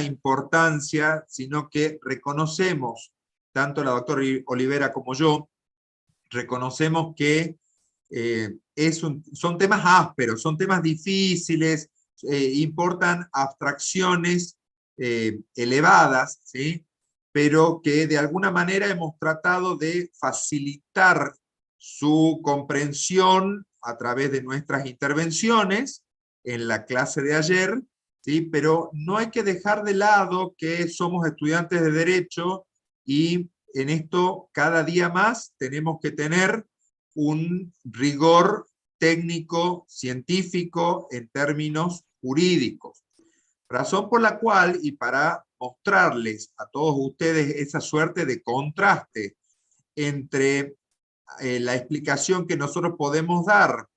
importancia, sino que reconocemos, tanto la doctora Olivera como yo, reconocemos que son temas ásperos, son temas difíciles, importan abstracciones elevadas, ¿sí? Pero que de alguna manera hemos tratado de facilitar su comprensión a través de nuestras intervenciones en la clase de ayer, ¿sí? Pero no hay que dejar de lado que somos estudiantes de Derecho y en esto cada día más tenemos que tener un rigor técnico, científico, en términos jurídicos. Razón por la cual, y para mostrarles a todos ustedes esa suerte de contraste entre la explicación que nosotros podemos dar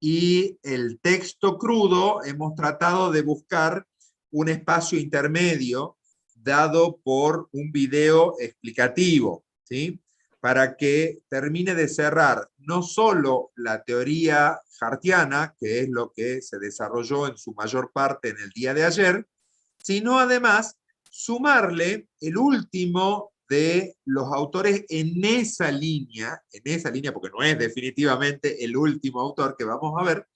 y el texto crudo, hemos tratado de buscar un espacio intermedio dado por un video explicativo, ¿sí? Para que termine de cerrar no solo la teoría hartiana, que es lo que se desarrolló en su mayor parte en el día de ayer, sino además sumarle el último de los autores en esa línea, porque no es definitivamente el último autor que vamos a ver,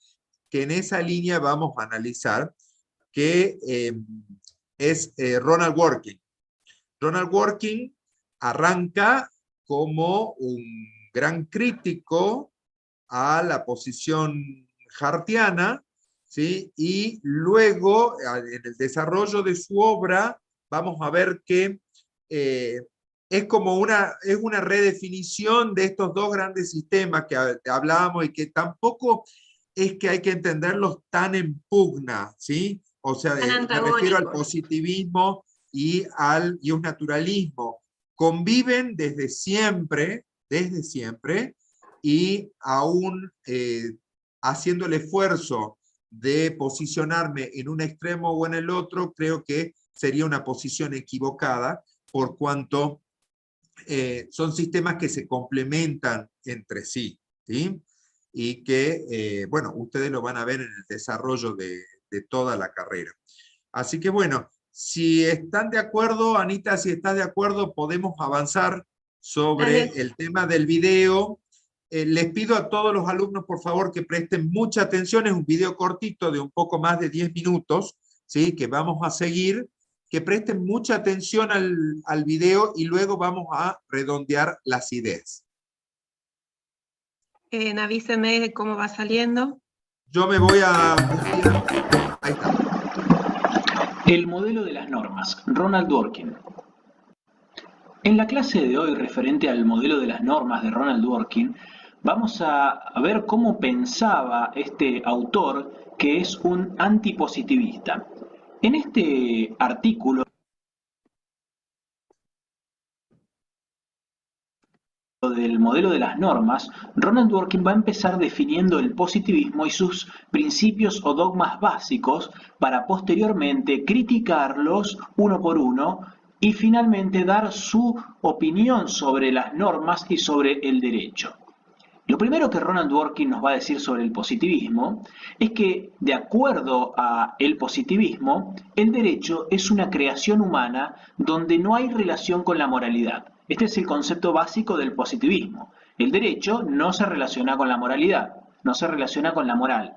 que en esa línea vamos a analizar, que es Ronald Dworkin. Ronald Dworkin arranca como un gran crítico a la posición hartiana, ¿sí? Y luego, en el desarrollo de su obra, vamos a ver que es como es una redefinición de estos dos grandes sistemas que hablábamos y que tampoco es que hay que entenderlos tan en pugna, ¿sí? O sea, me refiero al positivismo y un naturalismo. Conviven desde siempre, y aún haciendo el esfuerzo de posicionarme en un extremo o en el otro, creo que sería una posición equivocada, por cuanto son sistemas que se complementan entre sí, ¿sí? Y que, bueno, ustedes lo van a ver en el desarrollo de toda la carrera. Así que, bueno, si están de acuerdo, Anita, si estás de acuerdo, podemos avanzar sobre el tema del video. Les pido a todos los alumnos, por favor, que presten mucha atención. Es un video cortito de un poco más de 10 minutos, ¿sí? Que vamos a seguir. Que presten mucha atención al video y luego vamos a redondear las ideas. Avíseme cómo va saliendo. Yo me voy a mutear. Ahí está. El modelo de las normas, Ronald Dworkin. En la clase de hoy referente al modelo de las normas de Ronald Dworkin, vamos a ver cómo pensaba este autor que es un antipositivista. En este artículo del modelo de las normas, Ronald Dworkin va a empezar definiendo el positivismo y sus principios o dogmas básicos para posteriormente criticarlos uno por uno y finalmente dar su opinión sobre las normas y sobre el derecho. Lo primero que Ronald Dworkin nos va a decir sobre el positivismo es que, de acuerdo a el positivismo, el derecho es una creación humana donde no hay relación con la moralidad. Este es el concepto básico del positivismo. El derecho no se relaciona con la moralidad, no se relaciona con la moral.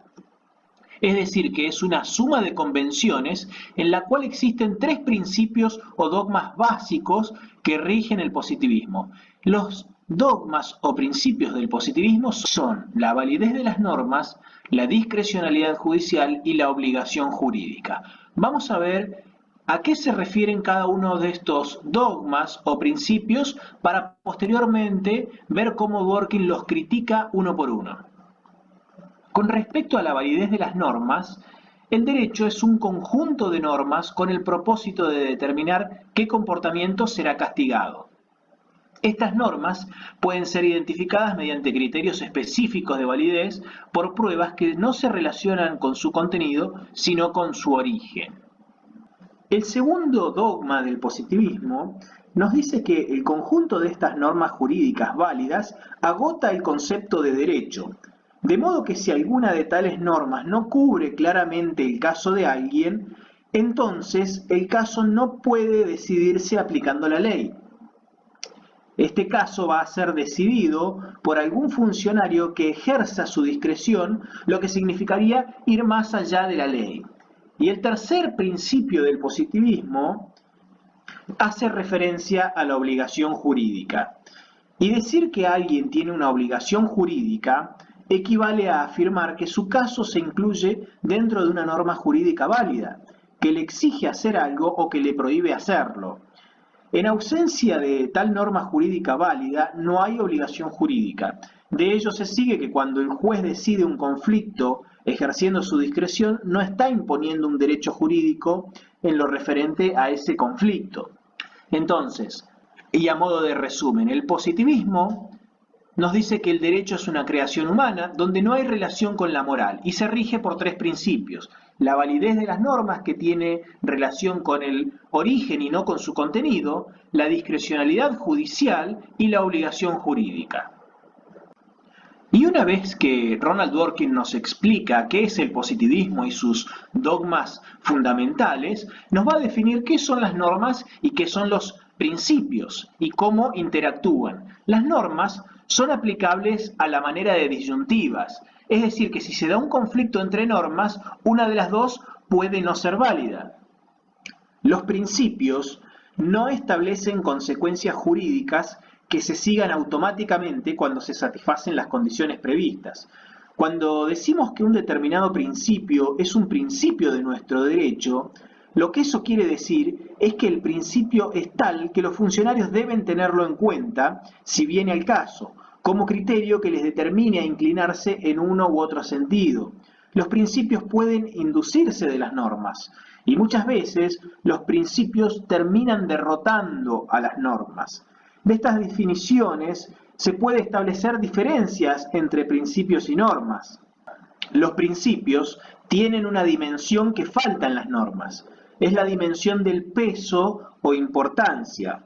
Es decir, que es una suma de convenciones en la cual existen tres principios o dogmas básicos que rigen el positivismo. Los dogmas o principios del positivismo son la validez de las normas, la discrecionalidad judicial y la obligación jurídica. Vamos a ver a qué se refieren cada uno de estos dogmas o principios para posteriormente ver cómo Dworkin los critica uno por uno. Con respecto a la validez de las normas, el derecho es un conjunto de normas con el propósito de determinar qué comportamiento será castigado. Estas normas pueden ser identificadas mediante criterios específicos de validez por pruebas que no se relacionan con su contenido, sino con su origen. El segundo dogma del positivismo nos dice que el conjunto de estas normas jurídicas válidas agota el concepto de derecho, de modo que si alguna de tales normas no cubre claramente el caso de alguien, entonces el caso no puede decidirse aplicando la ley. Este caso va a ser decidido por algún funcionario que ejerza su discreción, lo que significaría ir más allá de la ley. Y el tercer principio del positivismo hace referencia a la obligación jurídica. Y decir que alguien tiene una obligación jurídica equivale a afirmar que su caso se incluye dentro de una norma jurídica válida, que le exige hacer algo o que le prohíbe hacerlo. En ausencia de tal norma jurídica válida, no hay obligación jurídica. De ello se sigue que cuando el juez decide un conflicto ejerciendo su discreción, no está imponiendo un derecho jurídico en lo referente a ese conflicto. Entonces, y a modo de resumen, el positivismo nos dice que el derecho es una creación humana donde no hay relación con la moral y se rige por tres principios: la validez de las normas, que tiene relación con el origen y no con su contenido, la discrecionalidad judicial y la obligación jurídica. Y una vez que Ronald Dworkin nos explica qué es el positivismo y sus dogmas fundamentales, nos va a definir qué son las normas y qué son los principios y cómo interactúan. Las normas son aplicables a la manera de disyuntivas, es decir, que si se da un conflicto entre normas, una de las dos puede no ser válida. Los principios no establecen consecuencias jurídicas que se sigan automáticamente cuando se satisfacen las condiciones previstas. Cuando decimos que un determinado principio es un principio de nuestro derecho, lo que eso quiere decir es que el principio es tal que los funcionarios deben tenerlo en cuenta, si viene al caso, como criterio que les determine a inclinarse en uno u otro sentido. Los principios pueden inducirse de las normas, y muchas veces los principios terminan derrotando a las normas. De estas definiciones se puede establecer diferencias entre principios y normas. Los principios tienen una dimensión que falta en las normas. Es la dimensión del peso o importancia.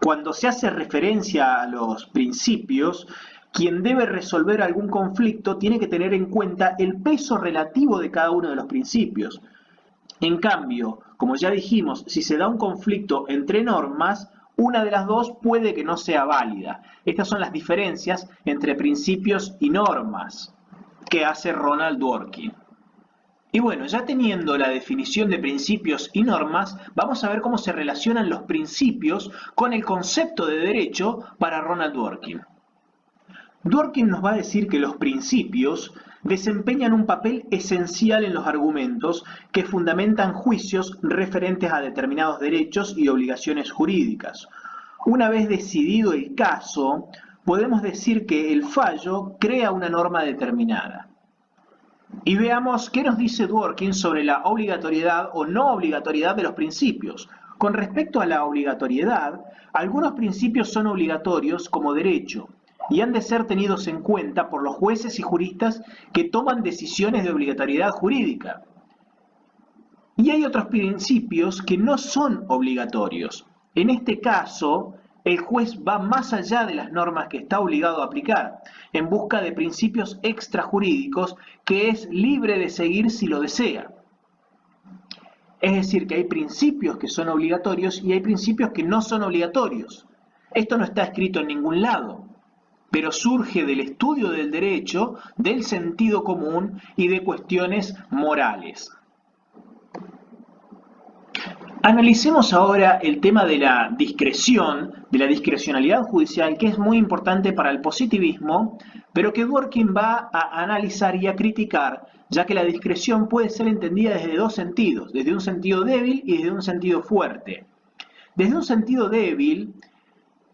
Cuando se hace referencia a los principios, quien debe resolver algún conflicto tiene que tener en cuenta el peso relativo de cada uno de los principios. En cambio, como ya dijimos, si se da un conflicto entre normas, una de las dos puede que no sea válida. Estas son las diferencias entre principios y normas que hace Ronald Dworkin. Y bueno, ya teniendo la definición de principios y normas, vamos a ver cómo se relacionan los principios con el concepto de derecho para Ronald Dworkin. Dworkin nos va a decir que los principios desempeñan un papel esencial en los argumentos que fundamentan juicios referentes a determinados derechos y obligaciones jurídicas. Una vez decidido el caso, podemos decir que el fallo crea una norma determinada. Y veamos qué nos dice Dworkin sobre la obligatoriedad o no obligatoriedad de los principios. Con respecto a la obligatoriedad, algunos principios son obligatorios como derecho y han de ser tenidos en cuenta por los jueces y juristas que toman decisiones de obligatoriedad jurídica. Y hay otros principios que no son obligatorios. En este caso, el juez va más allá de las normas que está obligado a aplicar, en busca de principios extrajurídicos que es libre de seguir si lo desea. Es decir, que hay principios que son obligatorios y hay principios que no son obligatorios. Esto no está escrito en ningún lado, pero surge del estudio del derecho, del sentido común y de cuestiones morales. Analicemos ahora el tema de la discreción, de la discrecionalidad judicial, que es muy importante para el positivismo, pero que Dworkin va a analizar y a criticar, ya que la discreción puede ser entendida desde dos sentidos, desde un sentido débil y desde un sentido fuerte. Desde un sentido débil,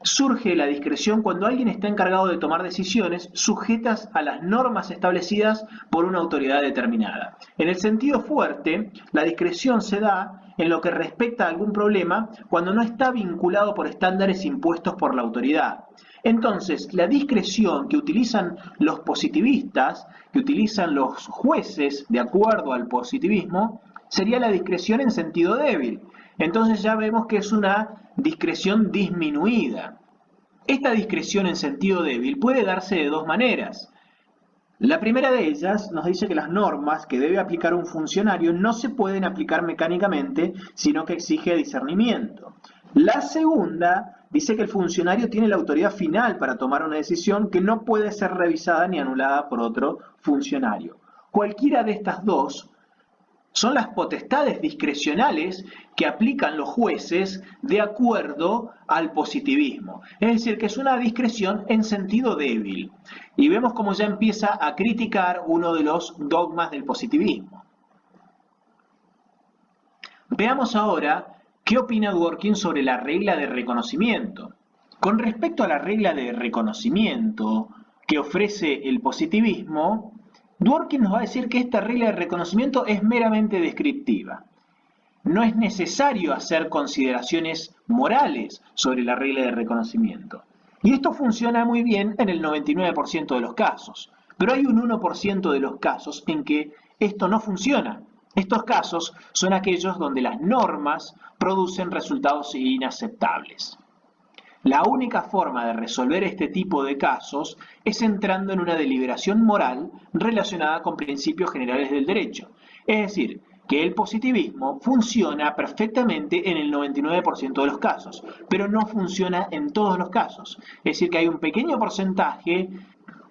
surge la discreción cuando alguien está encargado de tomar decisiones sujetas a las normas establecidas por una autoridad determinada. En el sentido fuerte, la discreción se da en lo que respecta a algún problema cuando no está vinculado por estándares impuestos por la autoridad. Entonces, la discreción que utilizan los positivistas, que utilizan los jueces de acuerdo al positivismo, sería la discreción en sentido débil. Entonces ya vemos que es una discreción disminuida. Esta discreción en sentido débil puede darse de dos maneras. La primera de ellas nos dice que las normas que debe aplicar un funcionario no se pueden aplicar mecánicamente, sino que exige discernimiento. La segunda dice que el funcionario tiene la autoridad final para tomar una decisión que no puede ser revisada ni anulada por otro funcionario. Cualquiera de estas dos son las potestades discrecionales que aplican los jueces de acuerdo al positivismo. Es decir, que es una discreción en sentido débil. Y vemos cómo ya empieza a criticar uno de los dogmas del positivismo. Veamos ahora qué opina Dworkin sobre la regla de reconocimiento. Con respecto a la regla de reconocimiento que ofrece el positivismo, Dworkin nos va a decir que esta regla de reconocimiento es meramente descriptiva. No es necesario hacer consideraciones morales sobre la regla de reconocimiento. Y esto funciona muy bien en el 99% de los casos. Pero hay un 1% de los casos en que esto no funciona. Estos casos son aquellos donde las normas producen resultados inaceptables. La única forma de resolver este tipo de casos es entrando en una deliberación moral relacionada con principios generales del derecho. Es decir, que el positivismo funciona perfectamente en el 99% de los casos, pero no funciona en todos los casos. Es decir, que hay un pequeño porcentaje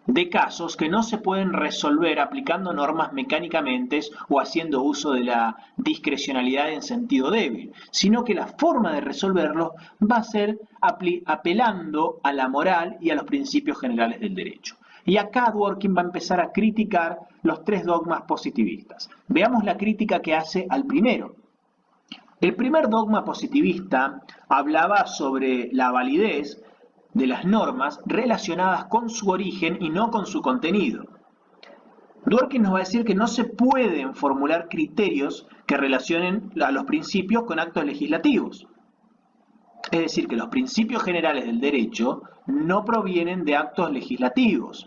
de casos que no se pueden resolver aplicando normas mecánicamente o haciendo uso de la discrecionalidad en sentido débil, sino que la forma de resolverlo va a ser apelando a la moral y a los principios generales del derecho. Y acá Dworkin va a empezar a criticar los tres dogmas positivistas. Veamos la crítica que hace al primero. El primer dogma positivista hablaba sobre la validez de las normas relacionadas con su origen y no con su contenido. Dworkin nos va a decir que no se pueden formular criterios que relacionen a los principios con actos legislativos. Es decir, que los principios generales del derecho no provienen de actos legislativos.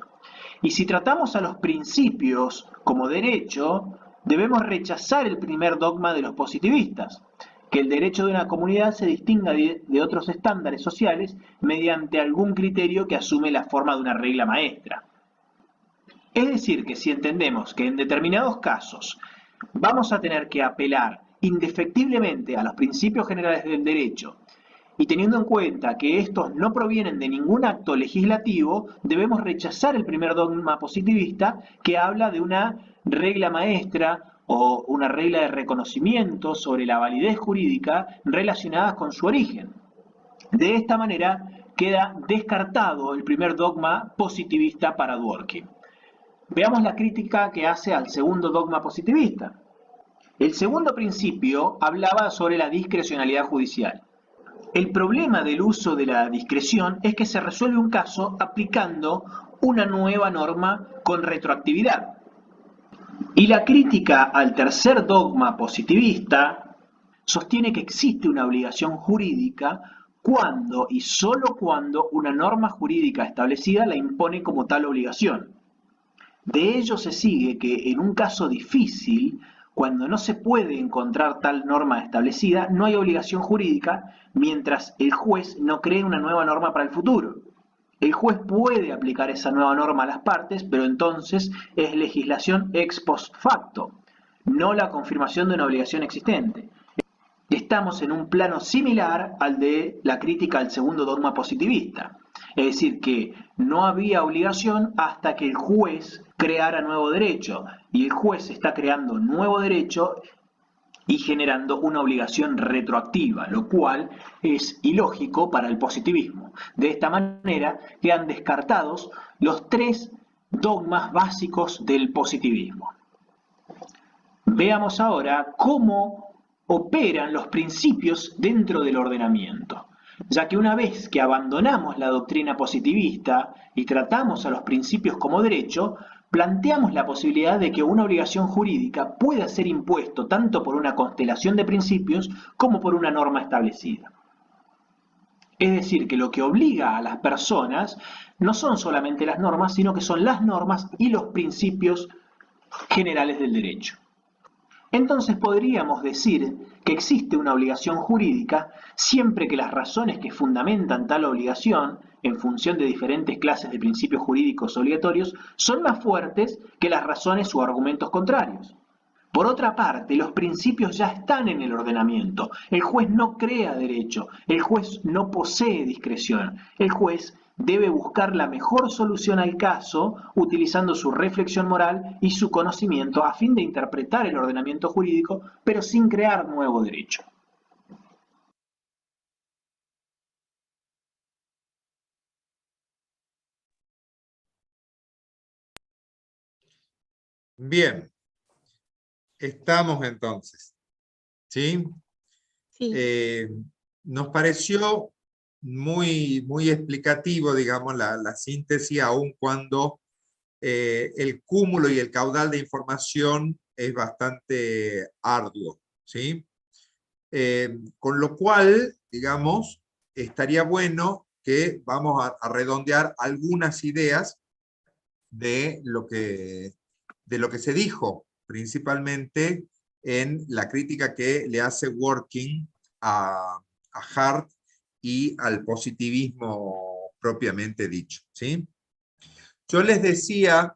Y si tratamos a los principios como derecho, debemos rechazar el primer dogma de los positivistas, que el derecho de una comunidad se distinga de otros estándares sociales mediante algún criterio que asume la forma de una regla maestra. Es decir, que si entendemos que en determinados casos vamos a tener que apelar indefectiblemente a los principios generales del derecho, y teniendo en cuenta que estos no provienen de ningún acto legislativo, debemos rechazar el primer dogma positivista que habla de una regla maestra o una regla de reconocimiento sobre la validez jurídica relacionadas con su origen. De esta manera queda descartado el primer dogma positivista para Dworkin. Veamos la crítica que hace al segundo dogma positivista. El segundo principio hablaba sobre la discrecionalidad judicial. El problema del uso de la discreción es que se resuelve un caso aplicando una nueva norma con retroactividad. Y la crítica al tercer dogma positivista sostiene que existe una obligación jurídica cuando y solo cuando una norma jurídica establecida la impone como tal obligación. De ello se sigue que en un caso difícil, cuando no se puede encontrar tal norma establecida, no hay obligación jurídica mientras el juez no cree una nueva norma para el futuro. El juez puede aplicar esa nueva norma a las partes, pero entonces es legislación ex post facto, no la confirmación de una obligación existente. Estamos en un plano similar al de la crítica al segundo dogma positivista. Es decir, que no había obligación hasta que el juez creara nuevo derecho, y el juez está creando nuevo derecho y generando una obligación retroactiva, lo cual es ilógico para el positivismo. De esta manera quedan descartados los tres dogmas básicos del positivismo. Veamos ahora cómo operan los principios dentro del ordenamiento, ya que una vez que abandonamos la doctrina positivista y tratamos a los principios como derecho, planteamos la posibilidad de que una obligación jurídica pueda ser impuesto tanto por una constelación de principios como por una norma establecida. Es decir, que lo que obliga a las personas no son solamente las normas, sino que son las normas y los principios generales del derecho. entonces podríamos decir que existe una obligación jurídica siempre que las razones que fundamentan tal obligación, en función de diferentes clases de principios jurídicos obligatorios, son más fuertes que las razones o argumentos contrarios. Por otra parte, los principios ya están en el ordenamiento. El juez no crea derecho, el juez no posee discreción. El juez debe buscar la mejor solución al caso utilizando su reflexión moral y su conocimiento a fin de interpretar el ordenamiento jurídico, pero sin crear nuevo derecho. Bien, estamos entonces, ¿sí? Sí. Nos pareció muy explicativo, digamos, la síntesis, aun cuando el cúmulo y el caudal de información es bastante arduo, ¿sí? Con lo cual, digamos, estaría bueno que vamos a redondear algunas ideas de lo que se dijo, principalmente en la crítica que le hace Dworkin a Hart y al positivismo propiamente dicho, ¿sí? Yo les decía,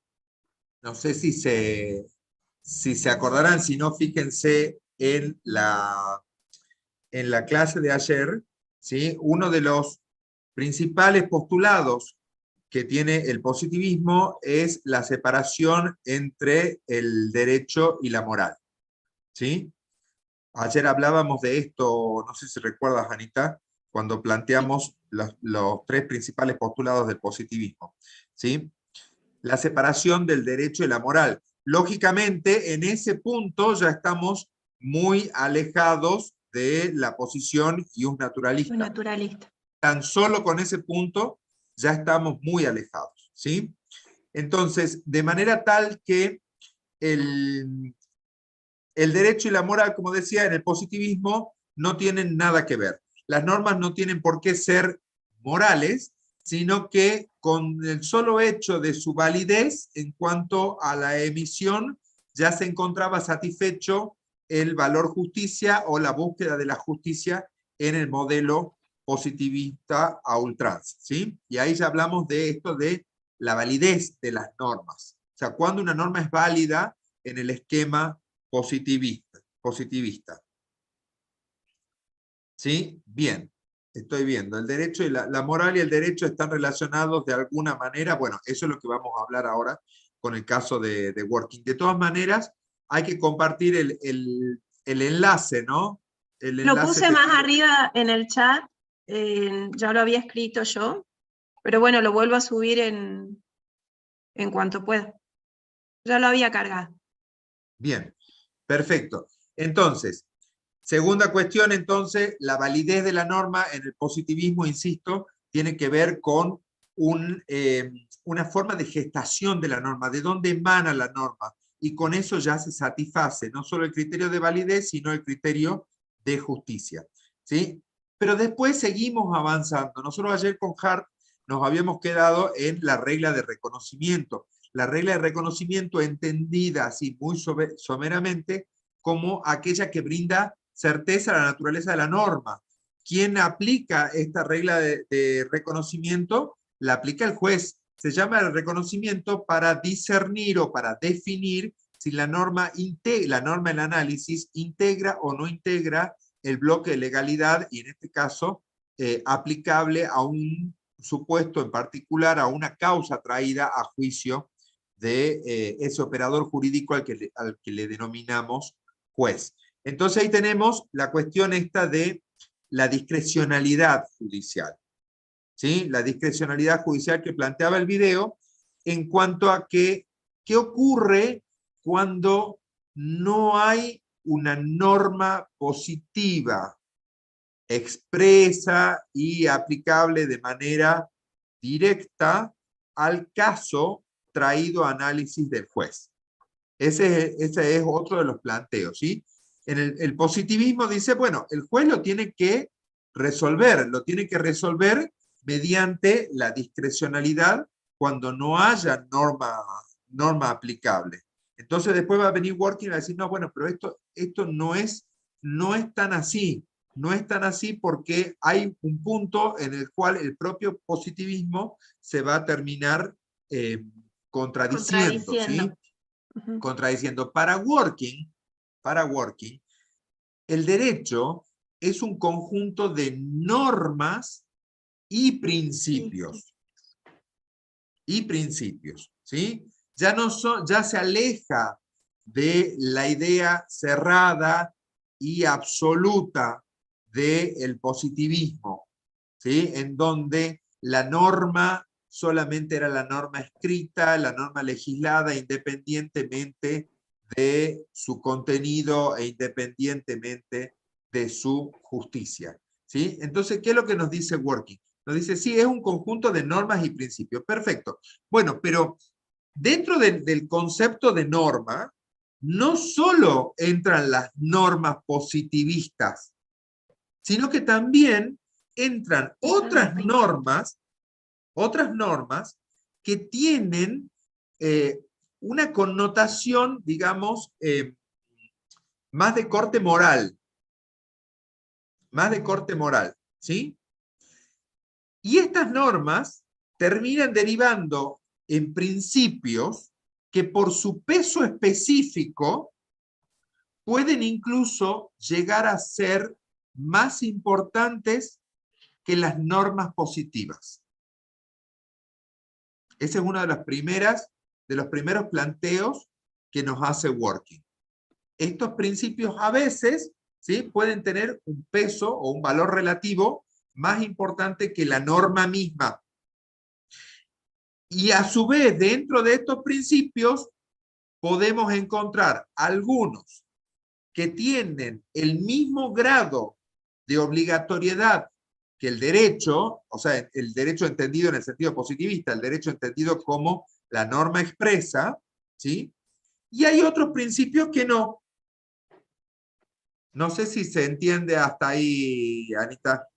no sé si se acordarán, si no, fíjense en la clase de ayer, ¿sí? Uno de los principales postulados que tiene el positivismo es la separación entre el derecho y la moral, ¿sí? Ayer hablábamos de esto, no sé si recuerdas, Anita, cuando planteamos los tres principales postulados del positivismo, ¿sí? La separación del derecho y la moral. Lógicamente, en ese punto ya estamos muy alejados de la posición ius naturalista. Un naturalista. Tan solo con ese punto ya estamos muy alejados, ¿sí? Entonces, de manera tal que el derecho y la moral, como decía, en el positivismo no tienen nada que ver. Las normas no tienen por qué ser morales, sino que con el solo hecho de su validez en cuanto a la emisión ya se encontraba satisfecho el valor justicia o la búsqueda de la justicia en el modelo positivista a ultranza, ¿sí? Y ahí ya hablamos de esto de la validez de las normas. O sea, cuando una norma es válida en el esquema positivista. ¿Sí? Bien, estoy viendo. El derecho y la moral y el derecho están relacionados de alguna manera. Bueno, eso es lo que vamos a hablar ahora con el caso de Dworkin. De todas maneras, hay que compartir el enlace, ¿no? El Lo enlace puse más arriba en el chat, ya lo había escrito yo, pero bueno, lo vuelvo a subir en cuanto pueda. Ya lo había cargado. Bien, perfecto. Entonces, segunda cuestión, entonces, la validez de la norma en el positivismo, insisto, tiene que ver con una forma de gestación de la norma, de dónde emana la norma, y con eso ya se satisface no solo el criterio de validez, sino el criterio de justicia, ¿sí? Pero después seguimos avanzando. Nosotros ayer con Hart nos habíamos quedado en la regla de reconocimiento. La regla de reconocimiento entendida así muy someramente como aquella que brinda certeza a la naturaleza de la norma. ¿Quién aplica esta regla de reconocimiento? La aplica el juez. Se llama el reconocimiento para discernir o para definir si la norma del análisis integra o no integra el bloque de legalidad y en este caso aplicable a un supuesto en particular, a una causa traída a juicio de ese operador jurídico al que le denominamos juez. Entonces ahí tenemos la cuestión esta de la discrecionalidad judicial, ¿sí? La discrecionalidad judicial que planteaba el video en cuanto a qué ocurre cuando no hay una norma positiva, expresa y aplicable de manera directa al caso traído a análisis del juez. Ese es otro de los planteos, ¿sí? En el positivismo dice, bueno, el juez lo tiene que resolver mediante la discrecionalidad cuando no haya norma aplicable. Entonces después va a venir Working y va a decir, no, bueno, pero esto no es tan así. No es tan así porque hay un punto en el cual el propio positivismo se va a terminar contradiciendo, ¿sí? Ujú. Contradiciendo. Para Working, el derecho es un conjunto de normas y principios. Y principios, ¿sí? Ya se aleja de la idea cerrada y absoluta del positivismo, ¿sí? En donde la norma solamente era la norma escrita, la norma legislada, independientemente de su contenido e independientemente de su justicia, ¿sí? Entonces, ¿qué es lo que nos dice Working? Nos dice, sí, es un conjunto de normas y principios. Perfecto. Bueno, pero dentro del concepto de norma, no solo entran las normas positivistas, sino que también entran otras normas que tienen una connotación, digamos, más de corte moral, ¿sí? Y estas normas terminan derivando en principios que por su peso específico pueden incluso llegar a ser más importantes que las normas positivas. Ese es uno de los primeros planteos que nos hace Working. Estos principios a veces, ¿sí?, pueden tener un peso o un valor relativo más importante que la norma misma. Y a su vez, dentro de estos principios, podemos encontrar algunos que tienen el mismo grado de obligatoriedad que el derecho, o sea, el derecho entendido en el sentido positivista, el derecho entendido como la norma expresa, ¿sí? Y hay otros principios que no. No sé si se entiende hasta ahí, Anita.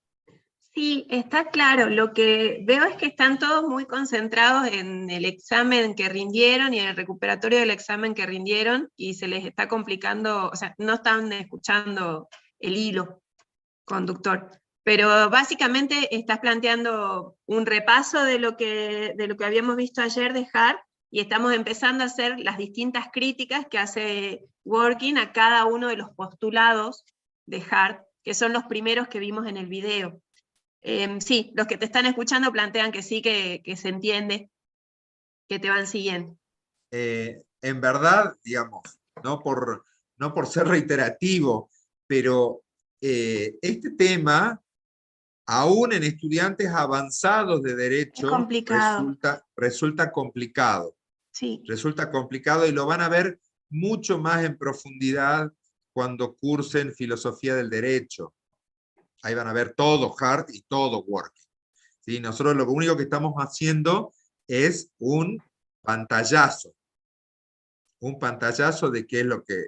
Sí, está claro. Lo que veo es que están todos muy concentrados en el examen que rindieron y en el recuperatorio del examen que rindieron, y se les está complicando, o sea, no están escuchando el hilo conductor. Pero básicamente estás planteando un repaso de lo que habíamos visto ayer de Hart, y estamos empezando a hacer las distintas críticas que hace Working a cada uno de los postulados de Hart, que son los primeros que vimos en el video. Sí, los que te están escuchando plantean que sí, que se entiende, que te van siguiendo. En verdad, digamos, no por ser reiterativo, pero este tema, aún en estudiantes avanzados de Es derecho, complicado. resulta complicado. Sí. Resulta complicado y lo van a ver mucho más en profundidad cuando cursen filosofía del derecho. Ahí van a ver todo Hart y todo Working, ¿sí? Nosotros lo único que estamos haciendo es un pantallazo de qué es lo que,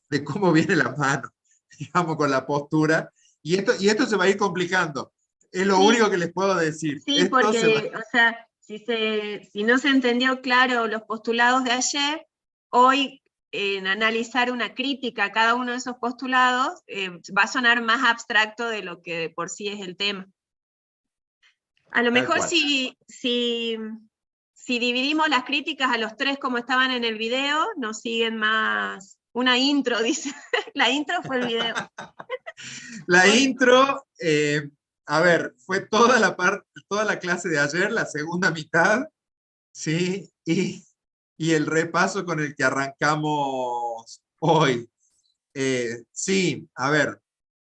de cómo viene la mano, digamos, con la postura, y esto se va a ir complicando. Es lo único que les puedo decir. Sí, porque, o sea, si no se entendió claro los postulados de ayer, hoy en analizar una crítica a cada uno de esos postulados va a sonar más abstracto de lo que por sí es el tema. A lo mejor si dividimos las críticas a los tres como estaban en el video, nos siguen más. Una intro, dice. La intro fue el video. La intro, a ver, fue toda la clase de ayer, la segunda mitad, ¿sí? Y el repaso con el que arrancamos hoy. Sí, a ver,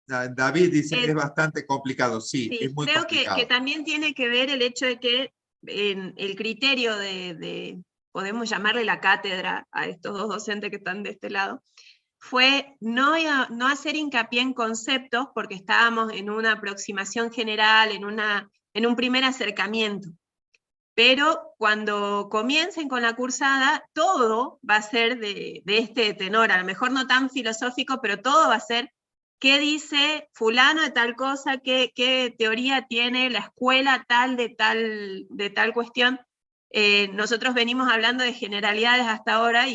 David dice, es bastante complicado. Sí, Sí, es muy creo que complicado. también tiene que ver el hecho de que en el criterio podemos llamarle la cátedra a estos dos docentes que están de este lado, fue no hacer hincapié en conceptos porque estábamos en una aproximación general, en un primer acercamiento. Pero cuando comiencen con la cursada, todo va a ser de este tenor, a lo mejor no tan filosófico, pero todo va a ser qué dice fulano de tal cosa, qué teoría tiene la escuela tal de tal cuestión. Nosotros venimos hablando de generalidades hasta ahora,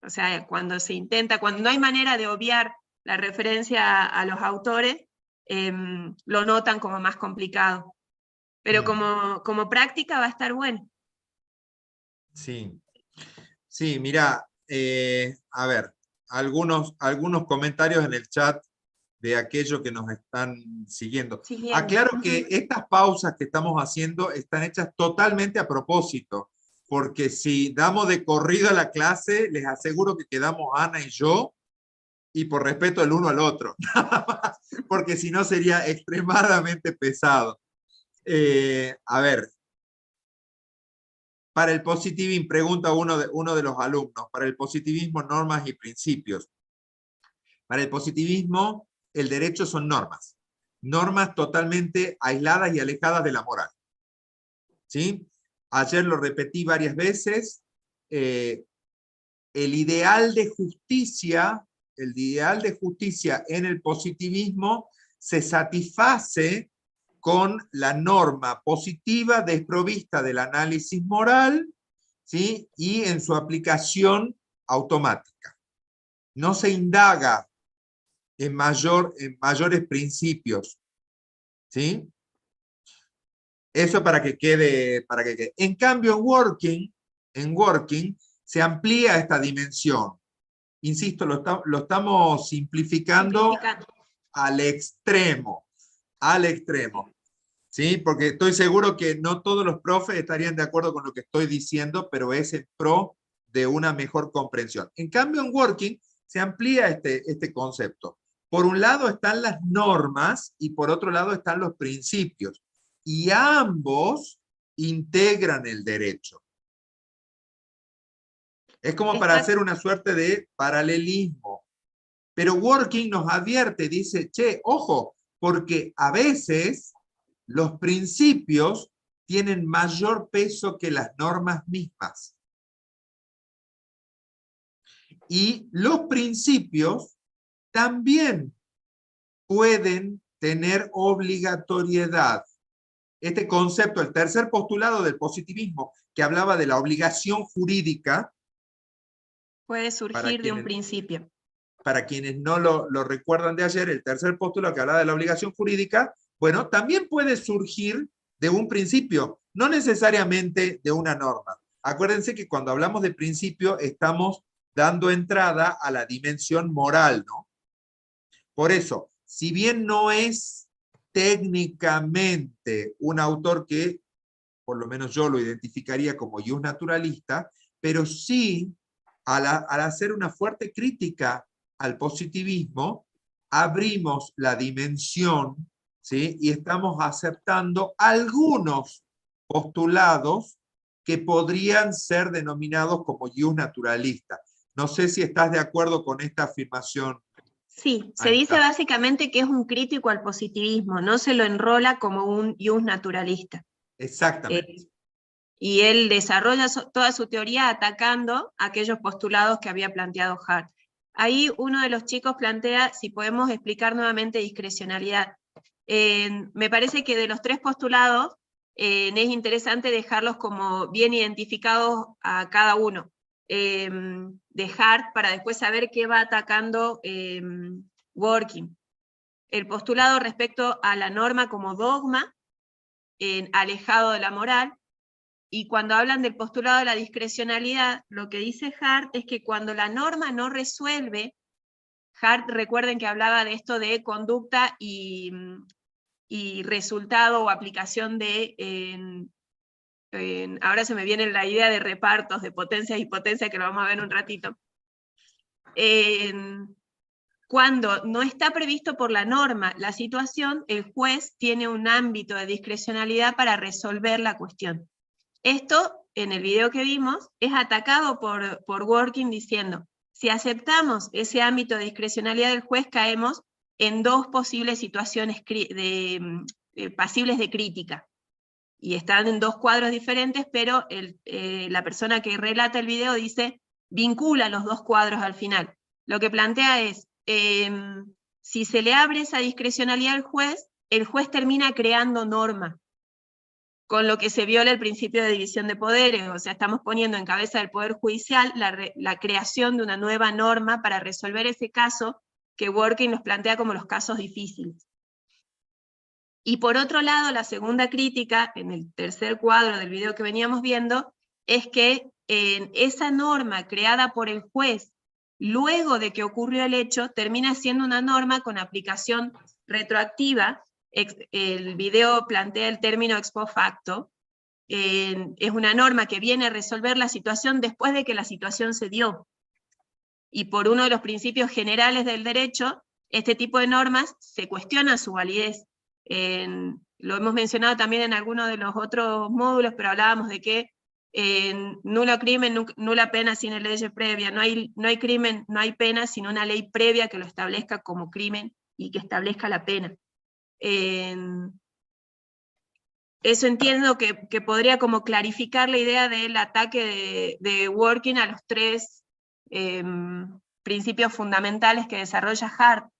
o sea, cuando no hay manera de obviar la referencia a los autores, lo notan como más complicado. Pero como práctica va a estar bueno. Sí, sí, mira, a ver, algunos comentarios en el chat de aquellos que nos están siguiendo. Aclaro que estas pausas que estamos haciendo están hechas totalmente a propósito, porque si damos de corrido a la clase, les aseguro que quedamos Ana y yo, y por respeto el uno al otro, porque si no sería extremadamente pesado. A ver, para el positivismo, pregunta uno de los alumnos, para el positivismo, normas y principios. Para el positivismo, el derecho son normas. Normas totalmente aisladas y alejadas de la moral. ¿Sí? Ayer lo repetí varias veces. El ideal de justicia en el positivismo se satisface con la norma positiva desprovista del análisis moral, ¿sí? Y en su aplicación automática. No se indaga en mayores principios, ¿sí? Eso para que quede. En cambio, en working se amplía esta dimensión. Insisto, lo estamos simplificando al extremo, ¿sí? Porque estoy seguro que no todos los profes estarían de acuerdo con lo que estoy diciendo, pero es en pro de una mejor comprensión. En cambio, en working se amplía este concepto. Por un lado están las normas y por otro lado están los principios. Y ambos integran el derecho. Es como para hacer una suerte de paralelismo. Pero working nos advierte, dice, che, ojo, porque a veces los principios tienen mayor peso que las normas mismas. Y los principios también pueden tener obligatoriedad. Este concepto, el tercer postulado del positivismo, que hablaba de la obligación jurídica, puede surgir de un principio. Para quienes no lo recuerdan de ayer, el tercer postulado que hablaba de la obligación jurídica, bueno, también puede surgir de un principio, no necesariamente de una norma. Acuérdense que cuando hablamos de principio estamos dando entrada a la dimensión moral, ¿no? Por eso, si bien no es técnicamente un autor que, por lo menos yo lo identificaría como ius naturalista, pero sí, al hacer una fuerte crítica al positivismo, abrimos la dimensión, ¿sí? Y estamos aceptando algunos postulados que podrían ser denominados como ius naturalista. No sé si estás de acuerdo con esta afirmación. Sí, se dice básicamente que es un crítico al positivismo, no se lo enrola como un ius naturalista. Exactamente. Y él desarrolla toda su teoría atacando aquellos postulados que había planteado Hart. Ahí uno de los chicos plantea si podemos explicar nuevamente discrecionalidad. Me parece que de los tres postulados es interesante dejarlos como bien identificados a cada uno. De Hart para después saber qué va atacando Working. El postulado respecto a la norma como dogma, alejado de la moral, y cuando hablan del postulado de la discrecionalidad, lo que dice Hart es que cuando la norma no resuelve, Hart, recuerden que hablaba de esto de conducta y resultado o aplicación de, ahora se me viene la idea de repartos, de potencias y potencias, que lo vamos a ver en un ratito. Cuando no está previsto por la norma la situación, el juez tiene un ámbito de discrecionalidad para resolver la cuestión. Esto, en el video que vimos, es atacado por Working diciendo, si aceptamos ese ámbito de discrecionalidad del juez, caemos en dos posibles situaciones pasibles de crítica. Y están en dos cuadros diferentes, pero la persona que relata el video dice, vincula los dos cuadros al final. Lo que plantea es, si se le abre esa discrecionalidad al juez, el juez termina creando norma. con lo que se viola el principio de división de poderes, o sea, estamos poniendo en cabeza del Poder Judicial la creación de una nueva norma para resolver ese caso que Dworkin nos plantea como los casos difíciles. Y por otro lado, la segunda crítica, en el tercer cuadro del video que veníamos viendo, es que esa norma creada por el juez, luego de que ocurrió el hecho, termina siendo una norma con aplicación retroactiva. El video plantea el término ex post facto. Es una norma que viene a resolver la situación después de que la situación se dio. Y por uno de los principios generales del derecho, este tipo de normas se cuestiona su validez. Lo hemos mencionado también en algunos de los otros módulos, pero hablábamos de que nulo crimen, nula pena sin ley previa. No hay crimen, no hay pena sin una ley previa que lo establezca como crimen y que establezca la pena. Eso entiendo que podría como clarificar la idea del ataque de Dworkin a los tres principios fundamentales que desarrolla Hart.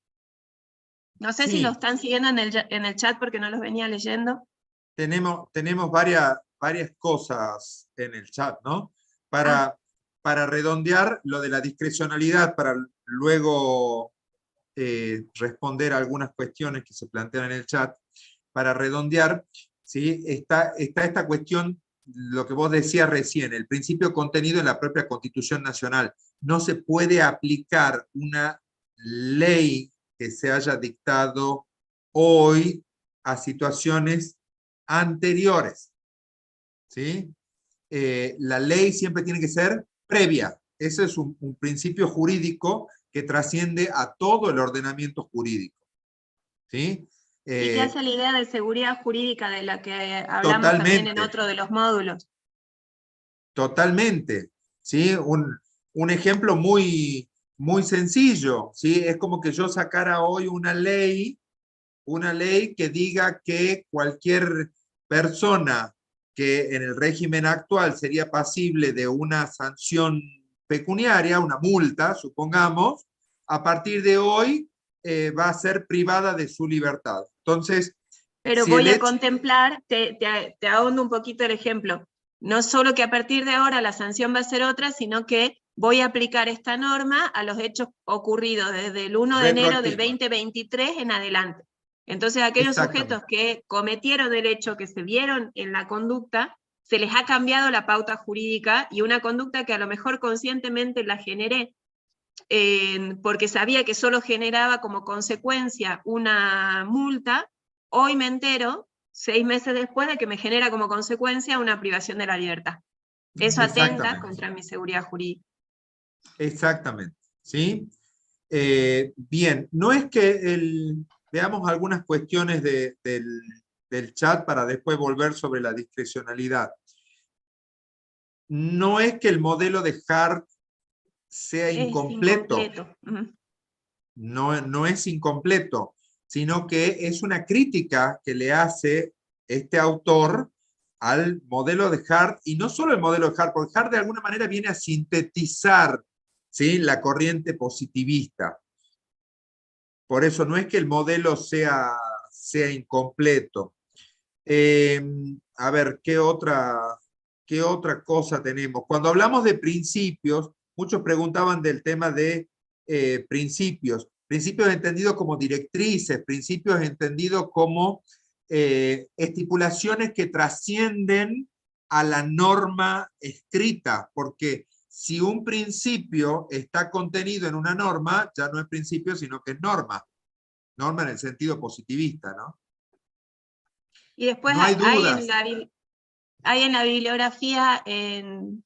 No sé si lo están siguiendo en el chat porque no los venía leyendo. Tenemos varias cosas en el chat, ¿no? Para redondear lo de la discrecionalidad, para luego responder a algunas cuestiones que se plantean en el chat, para redondear, ¿sí? Está esta cuestión, lo que vos decías recién, el principio contenido en la propia Constitución Nacional. No se puede aplicar una ley que se haya dictado hoy a situaciones anteriores, ¿sí? La ley siempre tiene que ser previa. Ese es un principio jurídico que trasciende a todo el ordenamiento jurídico, ¿sí? Y que hace la idea de seguridad jurídica de la que hablamos también en otro de los módulos. Totalmente, ¿sí? Un ejemplo muy sencillo, ¿sí? Es como que yo sacara hoy una ley que diga que cualquier persona que en el régimen actual sería pasible de una sanción pecuniaria, una multa, supongamos, a partir de hoy va a ser privada de su libertad. Entonces, pero si voy a contemplar, te ahondo un poquito el ejemplo, no solo que a partir de ahora la sanción va a ser otra, sino que voy a aplicar esta norma a los hechos ocurridos desde el 1 de enero del 2023 en adelante. Entonces, aquellos sujetos que cometieron el hecho, que se vieron en la conducta, se les ha cambiado la pauta jurídica y una conducta que a lo mejor conscientemente la generé, porque sabía que solo generaba como consecuencia una multa, hoy me entero, 6 meses después, de que me genera como consecuencia una privación de la libertad. Eso atenta contra mi seguridad jurídica. Exactamente, ¿sí? Bien, no es que veamos algunas cuestiones del chat para después volver sobre la discrecionalidad. No es que el modelo de Hart sea incompleto. No es incompleto, sino que es una crítica que le hace este autor al modelo de Hart, y no solo el modelo de Hart, porque Hart de alguna manera viene a sintetizar, ¿sí?, la corriente positivista. Por eso no es que el modelo sea incompleto. A ver, ¿qué otra cosa tenemos? Cuando hablamos de principios, muchos preguntaban del tema de principios. Principios entendidos como directrices, principios entendidos como estipulaciones que trascienden a la norma escrita, porque si un principio está contenido en una norma, ya no es principio, sino que es norma. Norma en el sentido positivista, ¿no? Y después no hay dudas. Hay en la bibliografía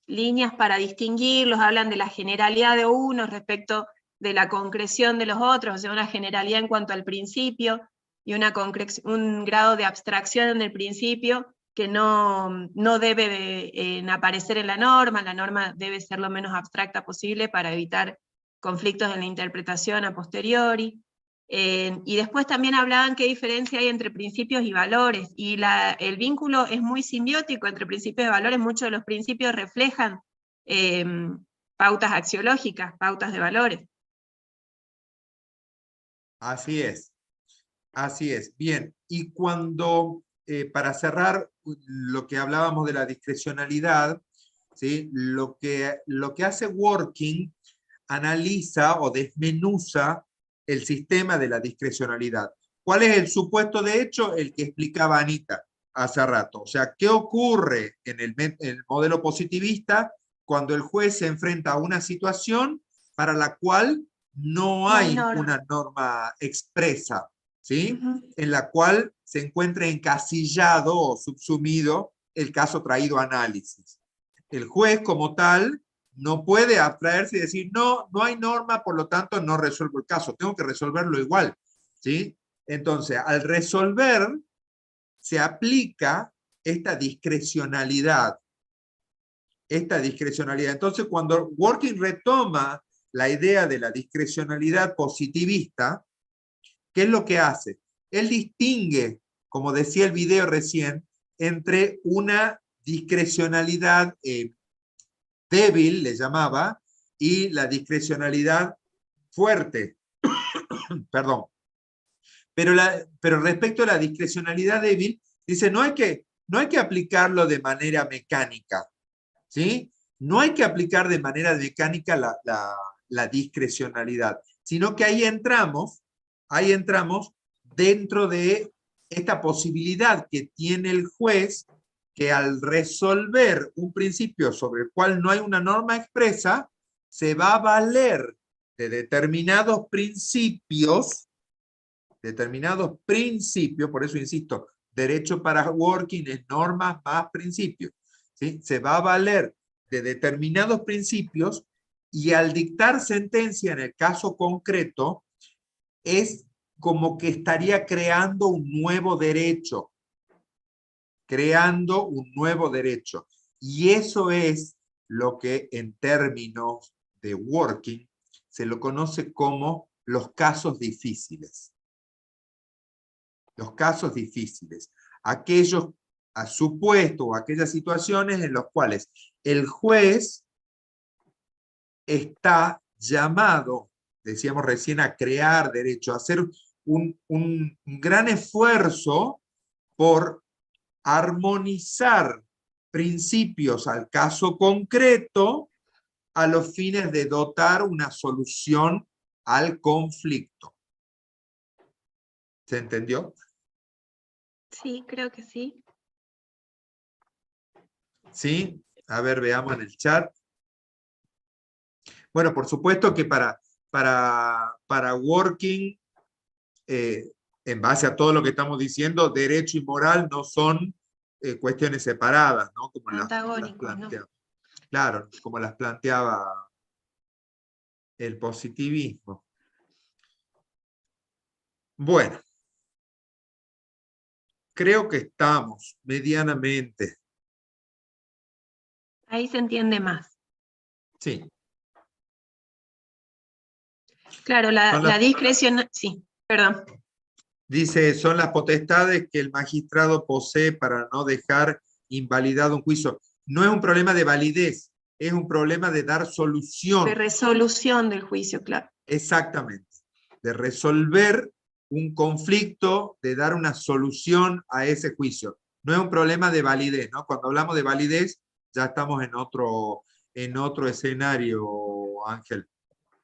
líneas para distinguirlos, hablan de la generalidad de unos respecto de la concreción de los otros, o sea, una generalidad en cuanto al principio y un grado de abstracción en el principio que no debe aparecer en la norma debe ser lo menos abstracta posible para evitar conflictos en la interpretación a posteriori. Y después también hablaban qué diferencia hay entre principios y valores, y el vínculo es muy simbiótico entre principios y valores. Muchos de los principios reflejan pautas axiológicas, pautas de valores. Así es, bien. Y cuando, para cerrar lo que hablábamos de la discrecionalidad, ¿sí? Lo que hace Working analiza o desmenuza el sistema de la discrecionalidad. ¿Cuál es el supuesto de hecho? El que explicaba Anita hace rato. O sea, ¿qué ocurre en el modelo positivista cuando el juez se enfrenta a una situación para la cual no hay una norma expresa, ¿sí? En la cual se encuentra encasillado o subsumido el caso traído a análisis? El juez como tal no puede abstraerse y decir, no, no hay norma, por lo tanto no resuelvo el caso, tengo que resolverlo igual, ¿sí? Entonces, al resolver, se aplica esta discrecionalidad. Entonces, cuando Working retoma la idea de la discrecionalidad positivista, ¿qué es lo que hace? Él distingue, como decía el video recién, entre una discrecionalidad débil, le llamaba, y la discrecionalidad fuerte. Perdón. Pero respecto a la discrecionalidad débil, dice, no hay que aplicarlo de manera mecánica, ¿sí? No hay que aplicar de manera mecánica la discrecionalidad, sino que ahí entramos dentro de esta posibilidad que tiene el juez, que al resolver un principio sobre el cual no hay una norma expresa, se va a valer de determinados principios, por eso insisto, derecho para Working es normas más principios, ¿sí? Se va a valer de determinados principios y al dictar sentencia en el caso concreto, es como que estaría creando un nuevo derecho. Y eso es lo que en términos de Working se lo conoce como los casos difíciles. Los casos difíciles. Aquellos supuestos o aquellas situaciones en las cuales el juez está llamado, decíamos recién, a crear derecho, a hacer un gran esfuerzo por armonizar principios al caso concreto a los fines de dotar una solución al conflicto. ¿Se entendió? Sí, creo que sí. ¿Sí? A ver, veamos en el chat. Bueno, por supuesto que para Working, en base a todo lo que estamos diciendo, derecho y moral no son cuestiones separadas, ¿no? Como las planteaba. Claro, como las planteaba el positivismo. Bueno, creo que estamos medianamente. Ahí se entiende más. Sí. Claro, la discreción, sí, perdón. Dice, son las potestades que el magistrado posee para no dejar invalidado un juicio. No es un problema de validez, es un problema de dar solución. De resolución del juicio, claro. Exactamente. De resolver un conflicto, de dar una solución a ese juicio. No es un problema de validez, ¿no? Cuando hablamos de validez, ya estamos en otro escenario, Ángel.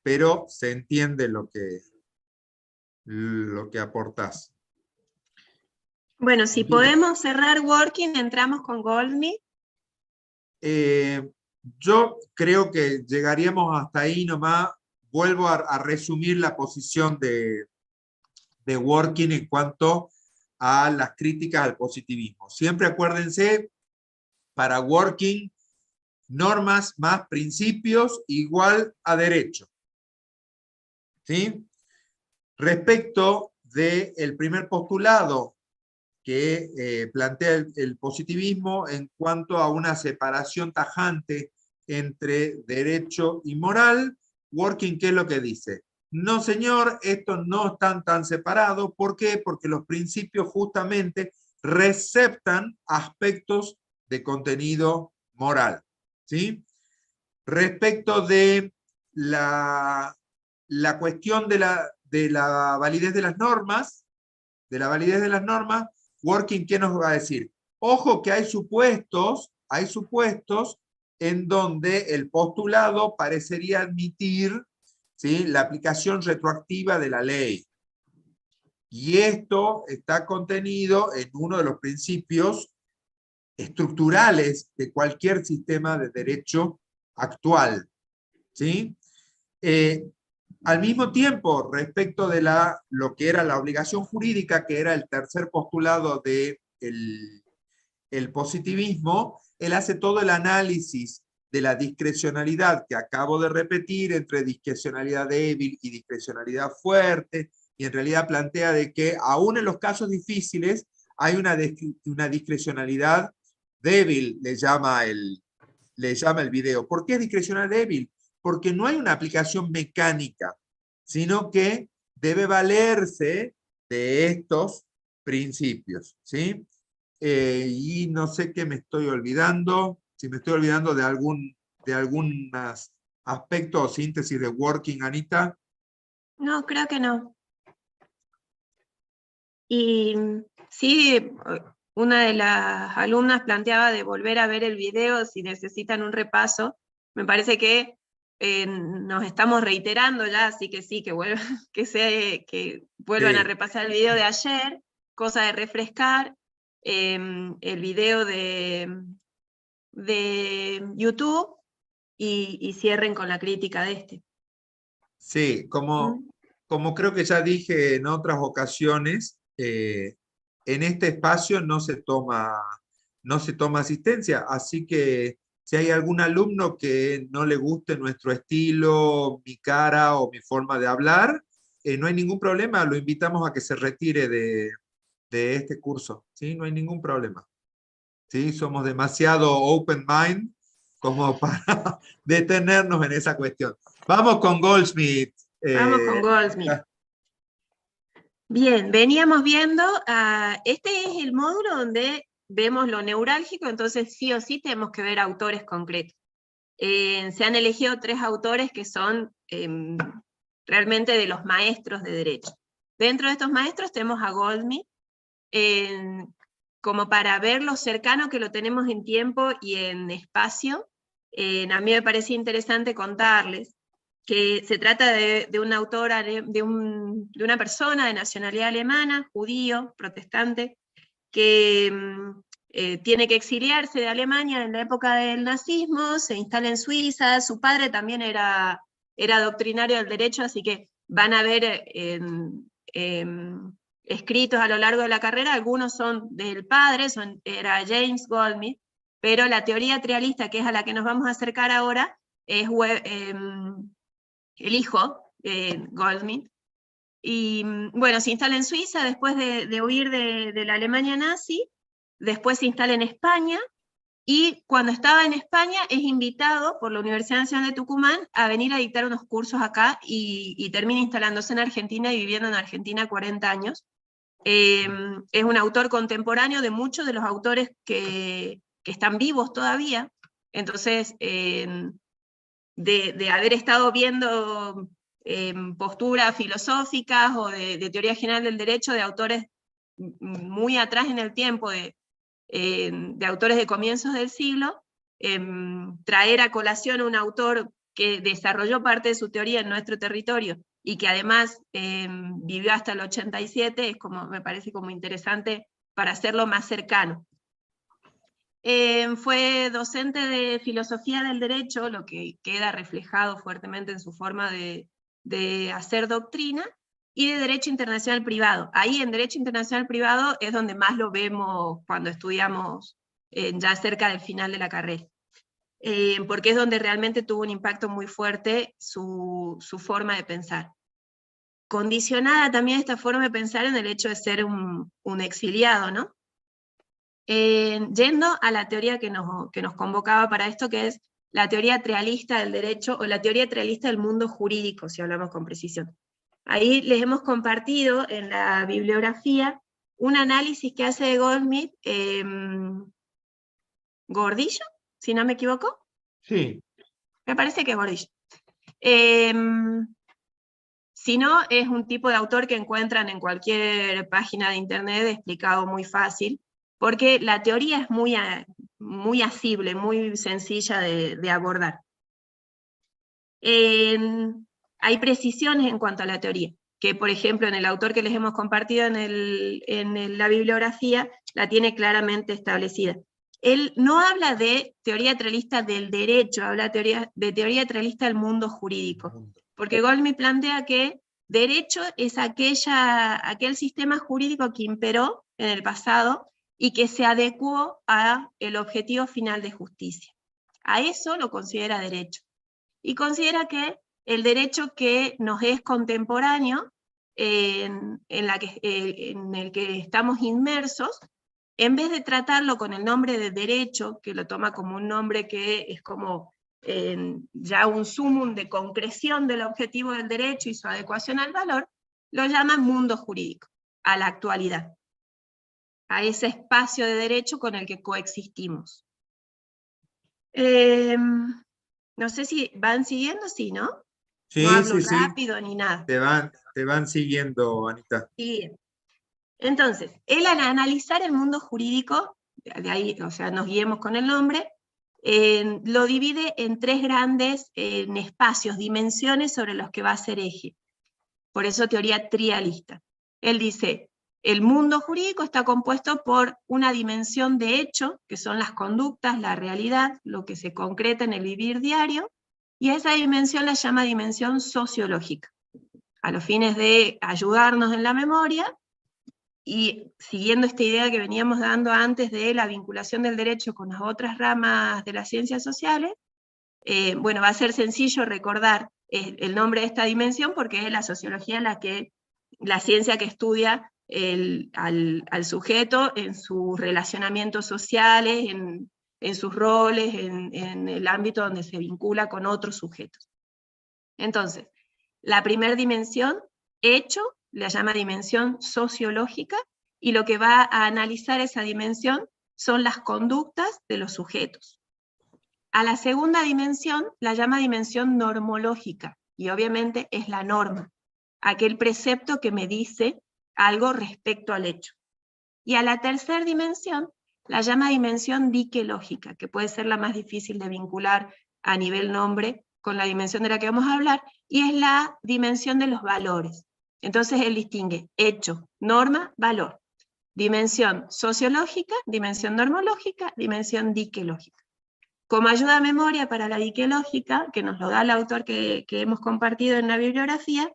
Pero se entiende lo que aportás. Bueno, si podemos cerrar Working, entramos con Goldsmith. Yo creo que llegaríamos hasta ahí nomás. Vuelvo a resumir la posición de Working en cuanto a las críticas al positivismo. Siempre acuérdense, para Working, normas más principios igual a derecho. ¿Sí? Respecto del primer postulado que plantea el positivismo en cuanto a una separación tajante entre derecho y moral, Working, ¿qué es lo que dice? No, señor, estos no están tan separados. ¿Por qué? Porque los principios justamente receptan aspectos de contenido moral. ¿Sí? Respecto de la cuestión de la validez de las normas, Working, ¿qué nos va a decir? Ojo que hay supuestos en donde el postulado parecería admitir, ¿sí?, la aplicación retroactiva de la ley. Y esto está contenido en uno de los principios estructurales de cualquier sistema de derecho actual, ¿sí? Al mismo tiempo, respecto de lo que era la obligación jurídica, que era el tercer postulado del el positivismo, él hace todo el análisis de la discrecionalidad que acabo de repetir entre discrecionalidad débil y discrecionalidad fuerte, y en realidad plantea de que aún en los casos difíciles hay una discrecionalidad débil, le llama el video. ¿Por qué es discrecional débil? Porque no hay una aplicación mecánica, sino que debe valerse de estos principios, ¿sí? Y no sé qué me estoy olvidando, si me estoy olvidando de algún aspecto o síntesis de working, Anita. No, creo que no. Y sí, una de las alumnas planteaba de volver a ver el video si necesitan un repaso. Me parece que nos estamos reiterando ya, así que sí, que vuelvan, que vuelvan a repasar el video de ayer, cosa de refrescar, el video de YouTube, y cierren con la crítica de este. Sí, como creo que ya dije en otras ocasiones, en este espacio no se toma asistencia, así que si hay algún alumno que no le guste nuestro estilo, mi cara o mi forma de hablar, no hay ningún problema, lo invitamos a que se retire de este curso, ¿sí? No hay ningún problema, ¿sí? Somos demasiado open mind como para detenernos en esa cuestión. Vamos con Goldsmith. Vamos con Goldsmith. Bien, veníamos viendo, este es el módulo donde vemos lo neurálgico, entonces sí o sí tenemos que ver autores concretos. Se han elegido 3 autores que son realmente de los maestros de derecho. Dentro de estos maestros tenemos a Goldsmith, como para ver lo cercano que lo tenemos en tiempo y en espacio. A mí me parece interesante contarles que se trata de un autor, de una persona de nacionalidad alemana, judío, protestante, que tiene que exiliarse de Alemania en la época del nazismo, se instala en Suiza, su padre también era doctrinario del derecho, así que van a ver escritos a lo largo de la carrera, algunos son del padre, era James Goldsmith, pero la teoría trialista, que es a la que nos vamos a acercar ahora, es el hijo, Goldsmith, y bueno, se instala en Suiza después de huir de la Alemania nazi, después se instala en España, y cuando estaba en España es invitado por la Universidad Nacional de Tucumán a venir a dictar unos cursos acá, y termina instalándose en Argentina y viviendo en Argentina 40 años. Es un autor contemporáneo de muchos de los autores que están vivos todavía, entonces de haber estado viendo posturas filosóficas o de teoría general del derecho de autores muy atrás en el tiempo, de autores de comienzos del siglo, traer a colación a un autor que desarrolló parte de su teoría en nuestro territorio y que además vivió hasta el 87, me parece como interesante para hacerlo más cercano. Fue docente de filosofía del derecho, lo que queda reflejado fuertemente en su forma de hacer doctrina, y de derecho internacional privado. Ahí en derecho internacional privado es donde más lo vemos cuando estudiamos ya cerca del final de la carrera, porque es donde realmente tuvo un impacto muy fuerte su forma de pensar. Condicionada también esta forma de pensar en el hecho de ser un exiliado, ¿no? Yendo a la teoría que nos convocaba para esto, que es la teoría trialista del derecho, o la teoría trialista del mundo jurídico, si hablamos con precisión. Ahí les hemos compartido en la bibliografía un análisis que hace de Goldsmith, Gordillo, si no me equivoco. Sí. Me parece que es Gordillo. Si no, es un tipo de autor que encuentran en cualquier página de internet, explicado muy fácil. porque la teoría es muy asible, muy sencilla de abordar. Hay precisiones en cuanto a la teoría, que por ejemplo en el autor que les hemos compartido en la bibliografía, la tiene claramente establecida. Él no habla de teoría realista del derecho, habla de teoría realista del mundo jurídico, porque Goldman plantea que derecho es aquel sistema jurídico que imperó en el pasado y que se adecuó al objetivo final de justicia. A eso lo considera derecho. Y considera que el derecho que nos es contemporáneo, en el que estamos inmersos, en vez de tratarlo con el nombre de derecho, que lo toma como un nombre que es como ya un sumum de concreción del objetivo del derecho y su adecuación al valor, lo llama mundo jurídico, a la actualidad, a ese espacio de derecho con el que coexistimos. No sé si van siguiendo, sí, ¿no? Sí, No hablo sí, sí. rápido ni nada. Te van siguiendo, Anita. Sí. Entonces, él al analizar el mundo jurídico, de ahí, o sea, nos guiemos con el nombre, lo divide en tres grandes espacios, dimensiones sobre los que va a ser eje. Por eso teoría trialista. Él dice, el mundo jurídico está compuesto por una dimensión de hecho, que son las conductas, la realidad, lo que se concreta en el vivir diario, y a esa dimensión la llama dimensión sociológica, a los fines de ayudarnos en la memoria, y siguiendo esta idea que veníamos dando antes de la vinculación del derecho con las otras ramas de las ciencias sociales, bueno, va a ser sencillo recordar el nombre de esta dimensión porque es la sociología la ciencia que estudia al sujeto en sus relacionamientos sociales, en sus roles, en el ámbito donde se vincula con otros sujetos. Entonces, la primera dimensión, hecho, la llama dimensión sociológica, y lo que va a analizar esa dimensión son las conductas de los sujetos. A la segunda dimensión la llama dimensión normológica, y obviamente es la norma, aquel precepto que me dice algo respecto al hecho. Y a la tercera dimensión la llama dimensión diquelógica, que puede ser la más difícil de vincular a nivel nombre con la dimensión de la que vamos a hablar, y es la dimensión de los valores. Entonces él distingue hecho, norma, valor. Dimensión sociológica, dimensión normológica, dimensión diquelógica. Como ayuda a memoria para la diquelógica, que nos lo da el autor que hemos compartido en la bibliografía,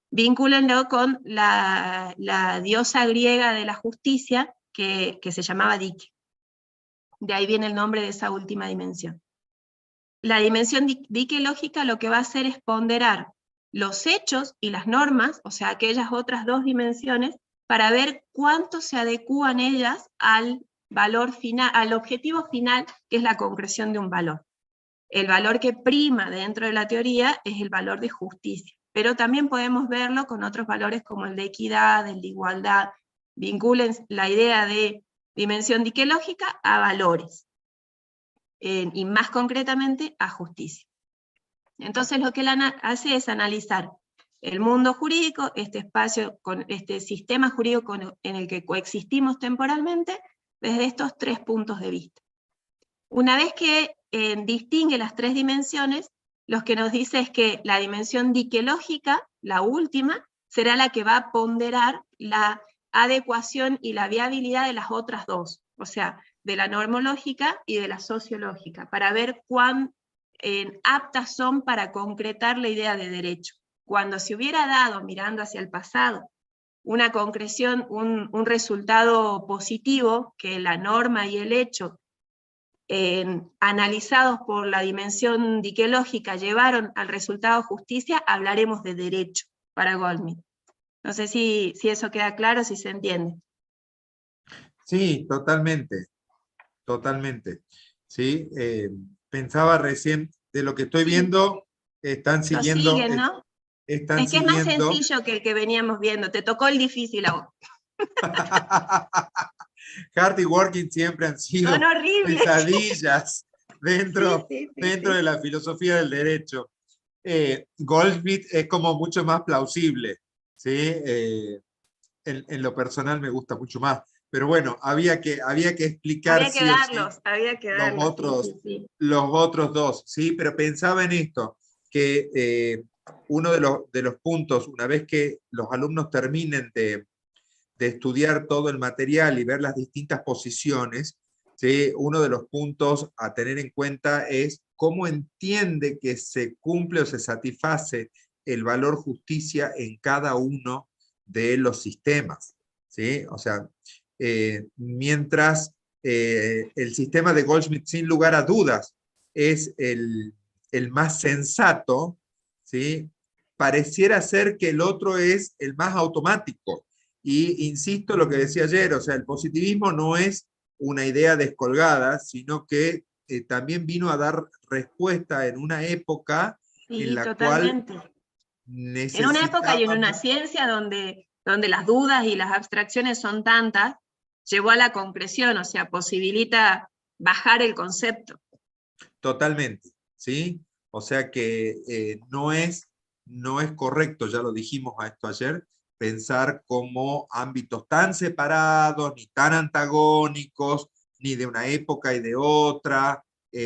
vincúlenlo con la diosa griega de la justicia, que se llamaba Dique. De ahí viene el nombre de esa última dimensión. La dimensión diquelógica lo que va a hacer es ponderar los hechos y las normas, o sea, aquellas otras dos dimensiones, para ver cuánto se adecúan ellas al valor final, al objetivo final, que es la concreción de un valor. El valor que prima dentro de la teoría es el valor de justicia, pero también podemos verlo con otros valores como el de equidad, el de igualdad. Vinculen la idea de dimensión diquelógica a valores, y más concretamente a justicia. Entonces lo que él hace es analizar el mundo jurídico, este espacio, este sistema jurídico en el que coexistimos temporalmente, desde estos tres puntos de vista. Una vez que distingue las tres dimensiones, lo que nos dice es que la dimensión diquelógica, la última, será la que va a ponderar la adecuación y la viabilidad de las otras dos, o sea, de la normológica y de la sociológica, para ver cuán aptas son para concretar la idea de derecho. Cuando se hubiera dado, mirando hacia el pasado, una concreción, un resultado positivo, que la norma y el hecho, analizados por la dimensión diquelógica, llevaron al resultado de justicia, hablaremos de derecho para Goldman. No sé si eso queda claro, si se entiende. Sí, totalmente, totalmente. ¿Sí? Pensaba recién, de lo que estoy viendo, están siguiendo... Lo siguen, ¿no? Están es que siguiendo... es más sencillo que el que veníamos viendo, te tocó el difícil a vos. Hard y Working siempre han sido Son horribles. pesadillas dentro, sí. de la filosofía del derecho. Goldsmith es como mucho más plausible, ¿sí? En lo personal me gusta mucho más, pero bueno, había que explicar Había que sí o sí darlos, otros, sí, sí. los otros dos, ¿sí? Pero pensaba en esto, que uno de los puntos, una vez que los alumnos terminen de estudiar todo el material y ver las distintas posiciones, ¿sí? Uno de los puntos a tener en cuenta es cómo entiende que se cumple o se satisface el valor justicia en cada uno de los sistemas, ¿sí? O sea, mientras el sistema de Goldschmidt, sin lugar a dudas, es el más sensato, ¿sí? Pareciera ser que el otro es el más automático. Y insisto lo que decía ayer, o sea, el positivismo no es una idea descolgada, sino que también vino a dar respuesta en una época en Sí, la cual totalmente. En una época y en una necesitábamos. ciencia donde las dudas y las abstracciones son tantas, llevó a la concreción, o sea, posibilita bajar el concepto. Totalmente, ¿sí? O sea que no es correcto, ya lo dijimos a esto ayer, pensar como ámbitos tan separados, ni tan antagónicos, ni de una época y de otra.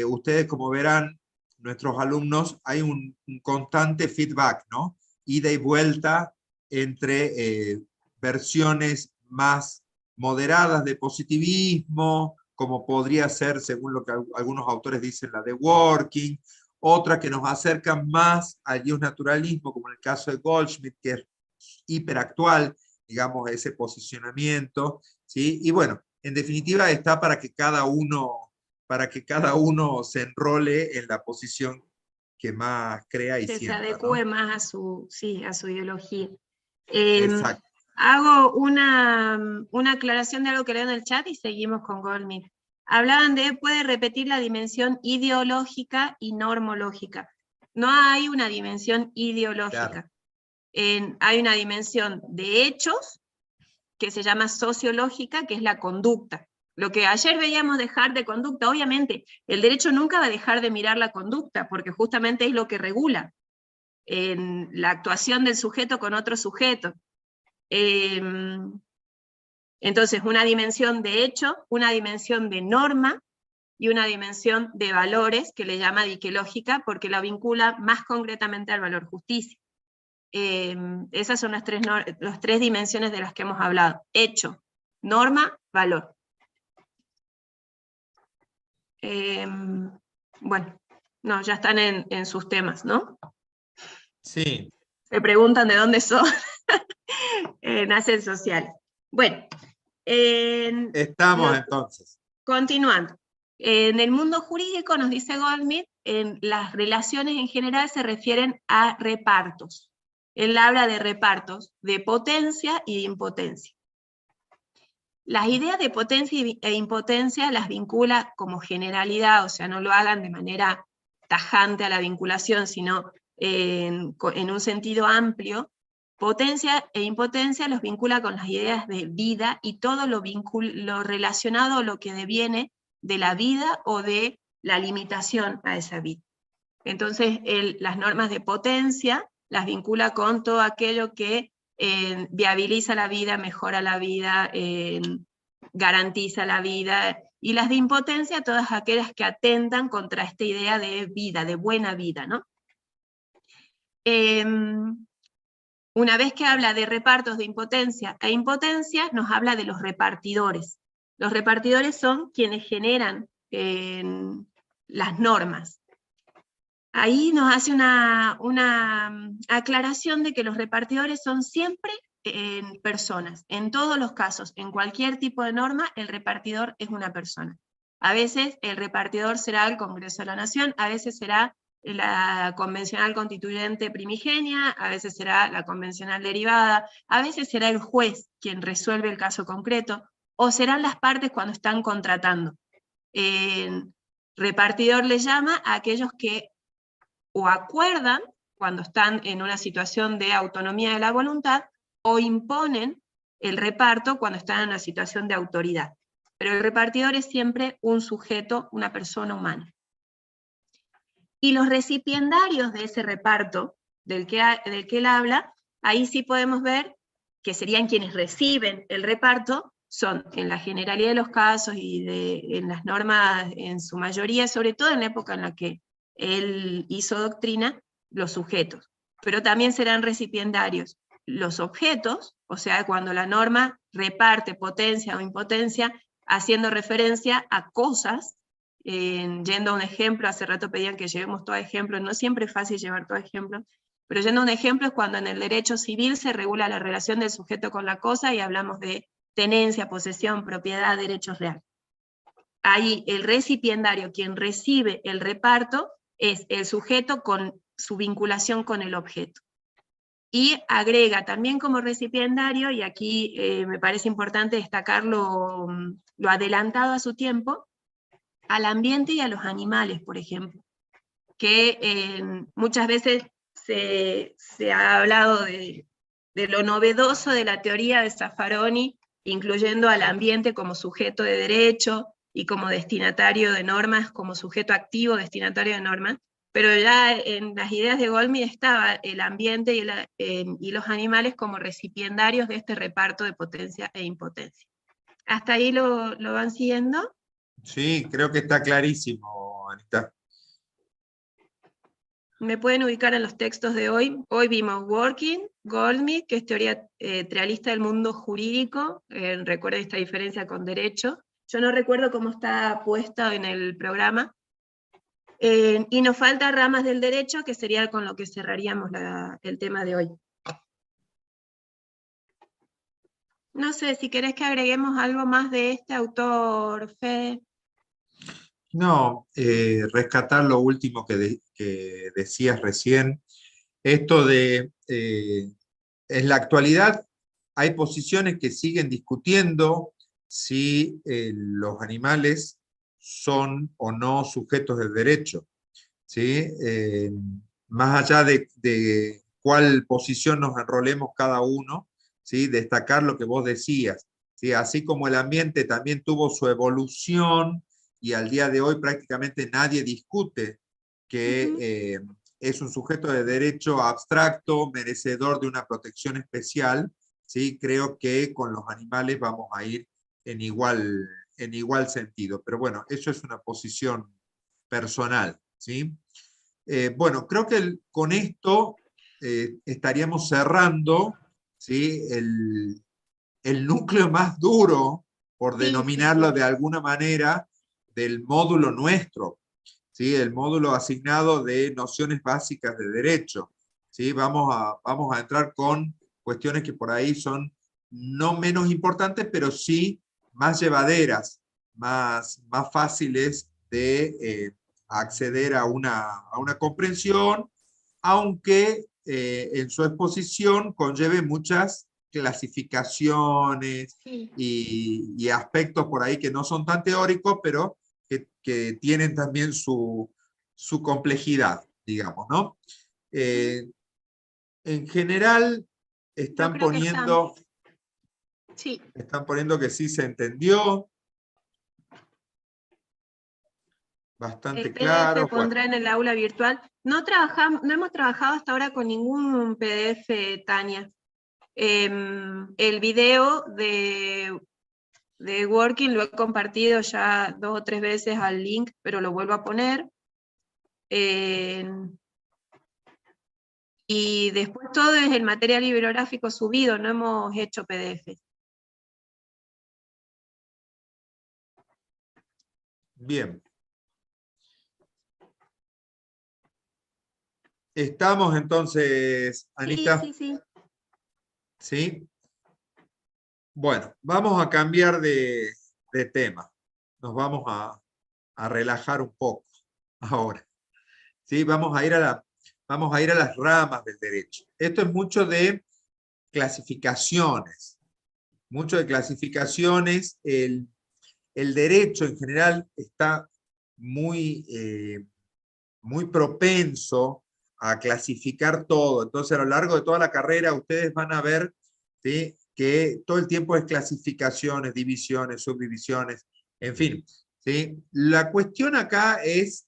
Ustedes, como verán, nuestros alumnos, hay un constante feedback, ¿no? Ida y vuelta entre versiones más moderadas de positivismo, como podría ser, según lo que algunos autores dicen, la de Working, otra que nos acerca más al naturalismo, como en el caso de Goldschmidt, que es hiperactual, digamos, ese posicionamiento, ¿sí? Y bueno, en definitiva está para que cada uno se enrole en la posición que más crea y Que se sienta, adecue ¿no? más a su ideología. Exacto. Hago una aclaración de algo que leo en el chat y seguimos con Goldschmidt. Hablaban de, puede repetir la dimensión ideológica y normológica. No hay una dimensión ideológica. Claro. Hay una dimensión de hechos que se llama sociológica, que es la conducta. Lo que ayer veíamos dejar de conducta, obviamente, el derecho nunca va a dejar de mirar la conducta, porque justamente es lo que regula en la actuación del sujeto con otro sujeto. Entonces, una dimensión de hecho, una dimensión de norma y una dimensión de valores, que le llama diquelógica, porque la vincula más concretamente al valor justicia. Esas son las tres dimensiones de las que hemos hablado: hecho, norma, valor. Bueno, no, ya están en sus temas, ¿no? Sí. Me preguntan de dónde son. Nacen sociales. Bueno, Estamos entonces. continuando. En el mundo jurídico, nos dice Goldschmidt, las relaciones en general se refieren a repartos. Él habla de repartos de potencia y de impotencia. Las ideas de potencia e impotencia las vincula como generalidad, o sea, no lo hagan de manera tajante a la vinculación, sino en un sentido amplio. Potencia e impotencia los vincula con las ideas de vida y todo lo relacionado a lo que deviene de la vida o de la limitación a esa vida. Entonces, las normas de potencia las vincula con todo aquello que viabiliza la vida, mejora la vida, garantiza la vida, y las de impotencia, todas aquellas que atentan contra esta idea de vida, de buena vida, ¿no? Una vez que habla de repartos de impotencia e impotencia, nos habla de los repartidores. Los repartidores son quienes generan las normas. Ahí nos hace una aclaración de que los repartidores son siempre personas. En todos los casos, en cualquier tipo de norma, el repartidor es una persona. A veces el repartidor será el Congreso de la Nación, a veces será la convencional constituyente primigenia, a veces será la convencional derivada, a veces será el juez quien resuelve el caso concreto, o serán las partes cuando están contratando. Repartidor le llama a aquellos que o acuerdan cuando están en una situación de autonomía de la voluntad, o imponen el reparto cuando están en una situación de autoridad. Pero el repartidor es siempre un sujeto, una persona humana. Y los recipiendarios de ese reparto, del que él habla, ahí sí podemos ver que serían quienes reciben el reparto, son, en la generalidad de los casos y en las normas en su mayoría, sobre todo en la época en la que él hizo doctrina, los sujetos, pero también serán recipiendarios los objetos, o sea, cuando la norma reparte potencia o impotencia, haciendo referencia a cosas, yendo a un ejemplo, hace rato pedían que llevemos todo ejemplo, no siempre es fácil llevar todo ejemplo, pero yendo a un ejemplo es cuando en el derecho civil se regula la relación del sujeto con la cosa y hablamos de tenencia, posesión, propiedad, derechos reales. Ahí el recipiendario, quien recibe el reparto, es el sujeto con su vinculación con el objeto. Y agrega también como recipiendario, y aquí me parece importante destacar lo adelantado a su tiempo, al ambiente y a los animales, por ejemplo, que muchas veces se ha hablado de lo novedoso de la teoría de Zaffaroni, incluyendo al ambiente como sujeto de derecho y como destinatario de normas, como sujeto activo destinatario de normas, pero ya en las ideas de Goldman estaba el ambiente y los animales como recipiendarios de este reparto de potencia e impotencia. ¿Hasta ahí lo van siguiendo? Sí, creo que está clarísimo, Anita. Me pueden ubicar en los textos de hoy. Hoy vimos Working, Goldman, que es teoría realista del mundo jurídico. Recuerden esta diferencia con derecho. Yo no recuerdo cómo está puesta en el programa. Y nos falta ramas del derecho, que sería con lo que cerraríamos el tema de hoy. No sé, si querés que agreguemos algo más de este autor, Fede. No, rescatar lo último que decías recién, esto de, en la actualidad hay posiciones que siguen discutiendo si los animales son o no sujetos del derecho, ¿sí? Más allá de cuál posición nos enrolemos cada uno, ¿sí? Destacar lo que vos decías, ¿sí? Así como el ambiente también tuvo su evolución, y al día de hoy prácticamente nadie discute que es un sujeto de derecho abstracto, merecedor de una protección especial, ¿sí? Creo que con los animales vamos a ir en igual sentido. Pero bueno, eso es una posición personal, ¿sí? Bueno, creo que con esto estaríamos cerrando, ¿sí? el núcleo más duro, por denominarlo de alguna manera, del módulo nuestro, ¿sí? El módulo asignado de nociones básicas de derecho, ¿sí? Vamos a entrar con cuestiones que por ahí son no menos importantes, pero sí más llevaderas, más fáciles de acceder a una comprensión, aunque en su exposición conlleve muchas clasificaciones y aspectos por ahí que no son tan teóricos, pero que tienen también su complejidad, digamos, ¿no? En general, están poniendo que sí se entendió, bastante El claro. PDF pondrá en el aula virtual. No hemos trabajado hasta ahora con ningún PDF, Tania. El video de Working lo he compartido ya 2 o 3 veces al link, pero lo vuelvo a poner. Y después todo es el material bibliográfico subido, no hemos hecho PDF. Bien. Estamos entonces, Anita. Sí. ¿Sí? Bueno, vamos a cambiar de tema. Nos vamos a relajar un poco ahora. ¿Sí? Vamos a ir a las ramas del derecho. Esto es mucho de clasificaciones. Mucho de clasificaciones. El derecho en general está muy propenso a clasificar todo. Entonces, a lo largo de toda la carrera, ustedes van a ver, ¿sí?, que todo el tiempo es clasificaciones, divisiones, subdivisiones, en fin, ¿sí? La cuestión acá es,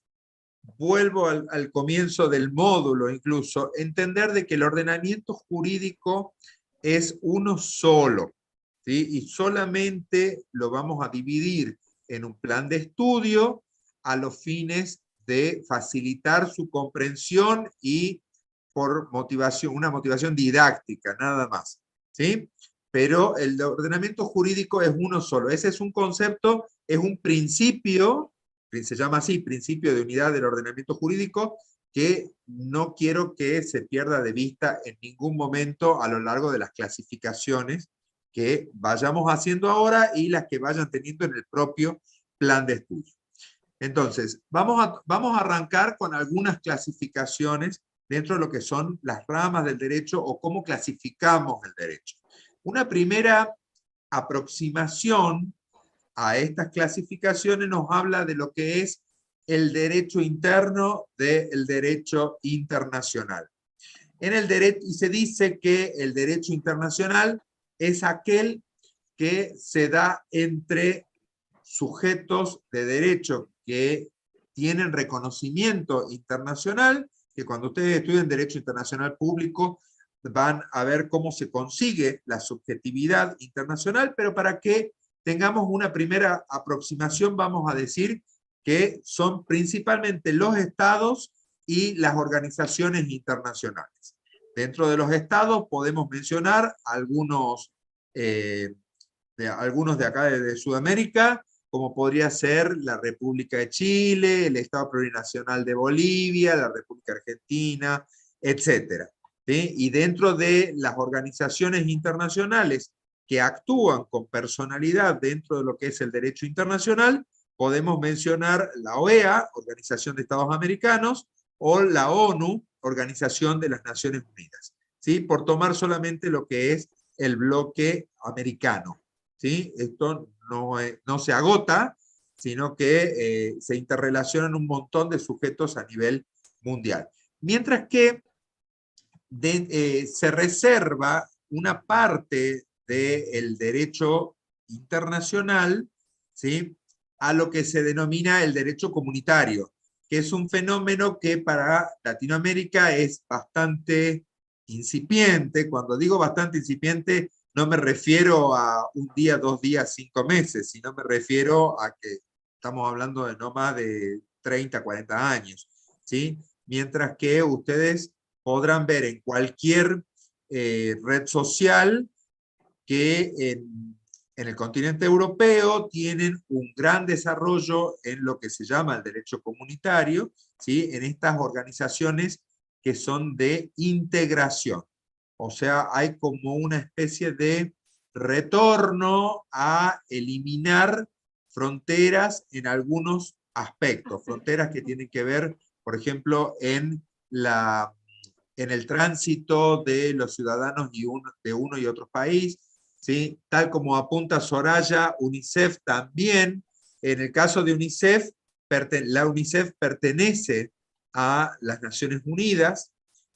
vuelvo al comienzo del módulo incluso, entender de que el ordenamiento jurídico es uno solo, ¿sí? Y solamente lo vamos a dividir en un plan de estudio a los fines de facilitar su comprensión y por motivación, una motivación didáctica, nada más, ¿sí? Pero el ordenamiento jurídico es uno solo. Ese es un concepto, es un principio, se llama así, principio de unidad del ordenamiento jurídico, que no quiero que se pierda de vista en ningún momento a lo largo de las clasificaciones que vayamos haciendo ahora y las que vayan teniendo en el propio plan de estudio. Entonces, vamos a arrancar con algunas clasificaciones dentro de lo que son las ramas del derecho o cómo clasificamos el derecho. Una primera aproximación a estas clasificaciones nos habla de lo que es el derecho interno del derecho internacional. En el derecho, y se dice que el derecho internacional es aquel que se da entre sujetos de derecho que tienen reconocimiento internacional, que cuando ustedes estudian Derecho Internacional Público van a ver cómo se consigue la subjetividad internacional, pero para que tengamos una primera aproximación vamos a decir que son principalmente los estados y las organizaciones internacionales. Dentro de los estados podemos mencionar algunos de acá de Sudamérica, como podría ser la República de Chile, el Estado Plurinacional de Bolivia, la República Argentina, etc. ¿Sí? Y dentro de las organizaciones internacionales que actúan con personalidad dentro de lo que es el derecho internacional, podemos mencionar la OEA, Organización de Estados Americanos, o la ONU, Organización de las Naciones Unidas, ¿sí? Por tomar solamente lo que es el bloque americano, ¿sí? Esto no se agota, sino que se interrelacionan un montón de sujetos a nivel mundial. Mientras que se reserva una parte del derecho internacional, ¿sí?, a lo que se denomina el derecho comunitario, que es un fenómeno que para Latinoamérica es bastante incipiente. Cuando digo bastante incipiente, no me refiero a un día, 2 días, 5 meses, sino me refiero a que estamos hablando de no más de 30, 40 años, ¿sí? Mientras que ustedes podrán ver en cualquier red social que en el continente europeo tienen un gran desarrollo en lo que se llama el derecho comunitario, ¿sí?, en estas organizaciones que son de integración. O sea, hay como una especie de retorno a eliminar fronteras en algunos aspectos, fronteras que tienen que ver, por ejemplo, en el tránsito de los ciudadanos de uno y otro país, ¿sí? Tal como apunta Soraya, UNICEF también. En el caso de UNICEF, la UNICEF pertenece a las Naciones Unidas,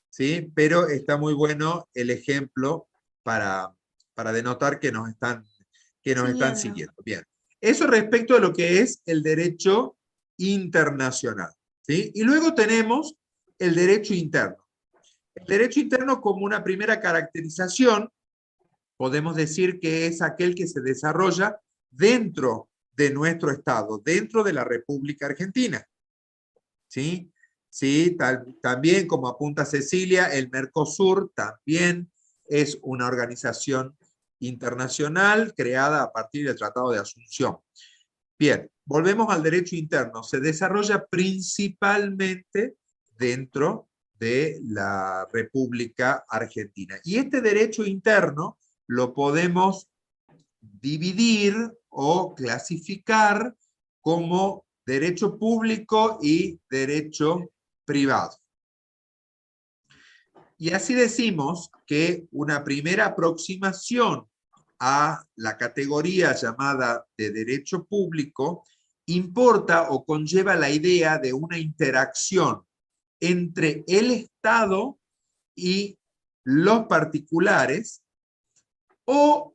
¿sí? Pero está muy bueno el ejemplo para denotar que nos están siguiendo. Bien. Eso respecto a lo que es el derecho internacional, ¿sí? Y luego tenemos el derecho interno. El derecho interno, como una primera caracterización, podemos decir que es aquel que se desarrolla dentro de nuestro Estado, dentro de la República Argentina. ¿Sí? Sí, también, como apunta Cecilia, el Mercosur también es una organización internacional creada a partir del Tratado de Asunción. Bien, volvemos al derecho interno. Se desarrolla principalmente dentro de la República Argentina. Y este derecho interno lo podemos dividir o clasificar como derecho público y derecho privado. Y así decimos que una primera aproximación a la categoría llamada de derecho público importa o conlleva la idea de una interacción entre el Estado y los particulares, o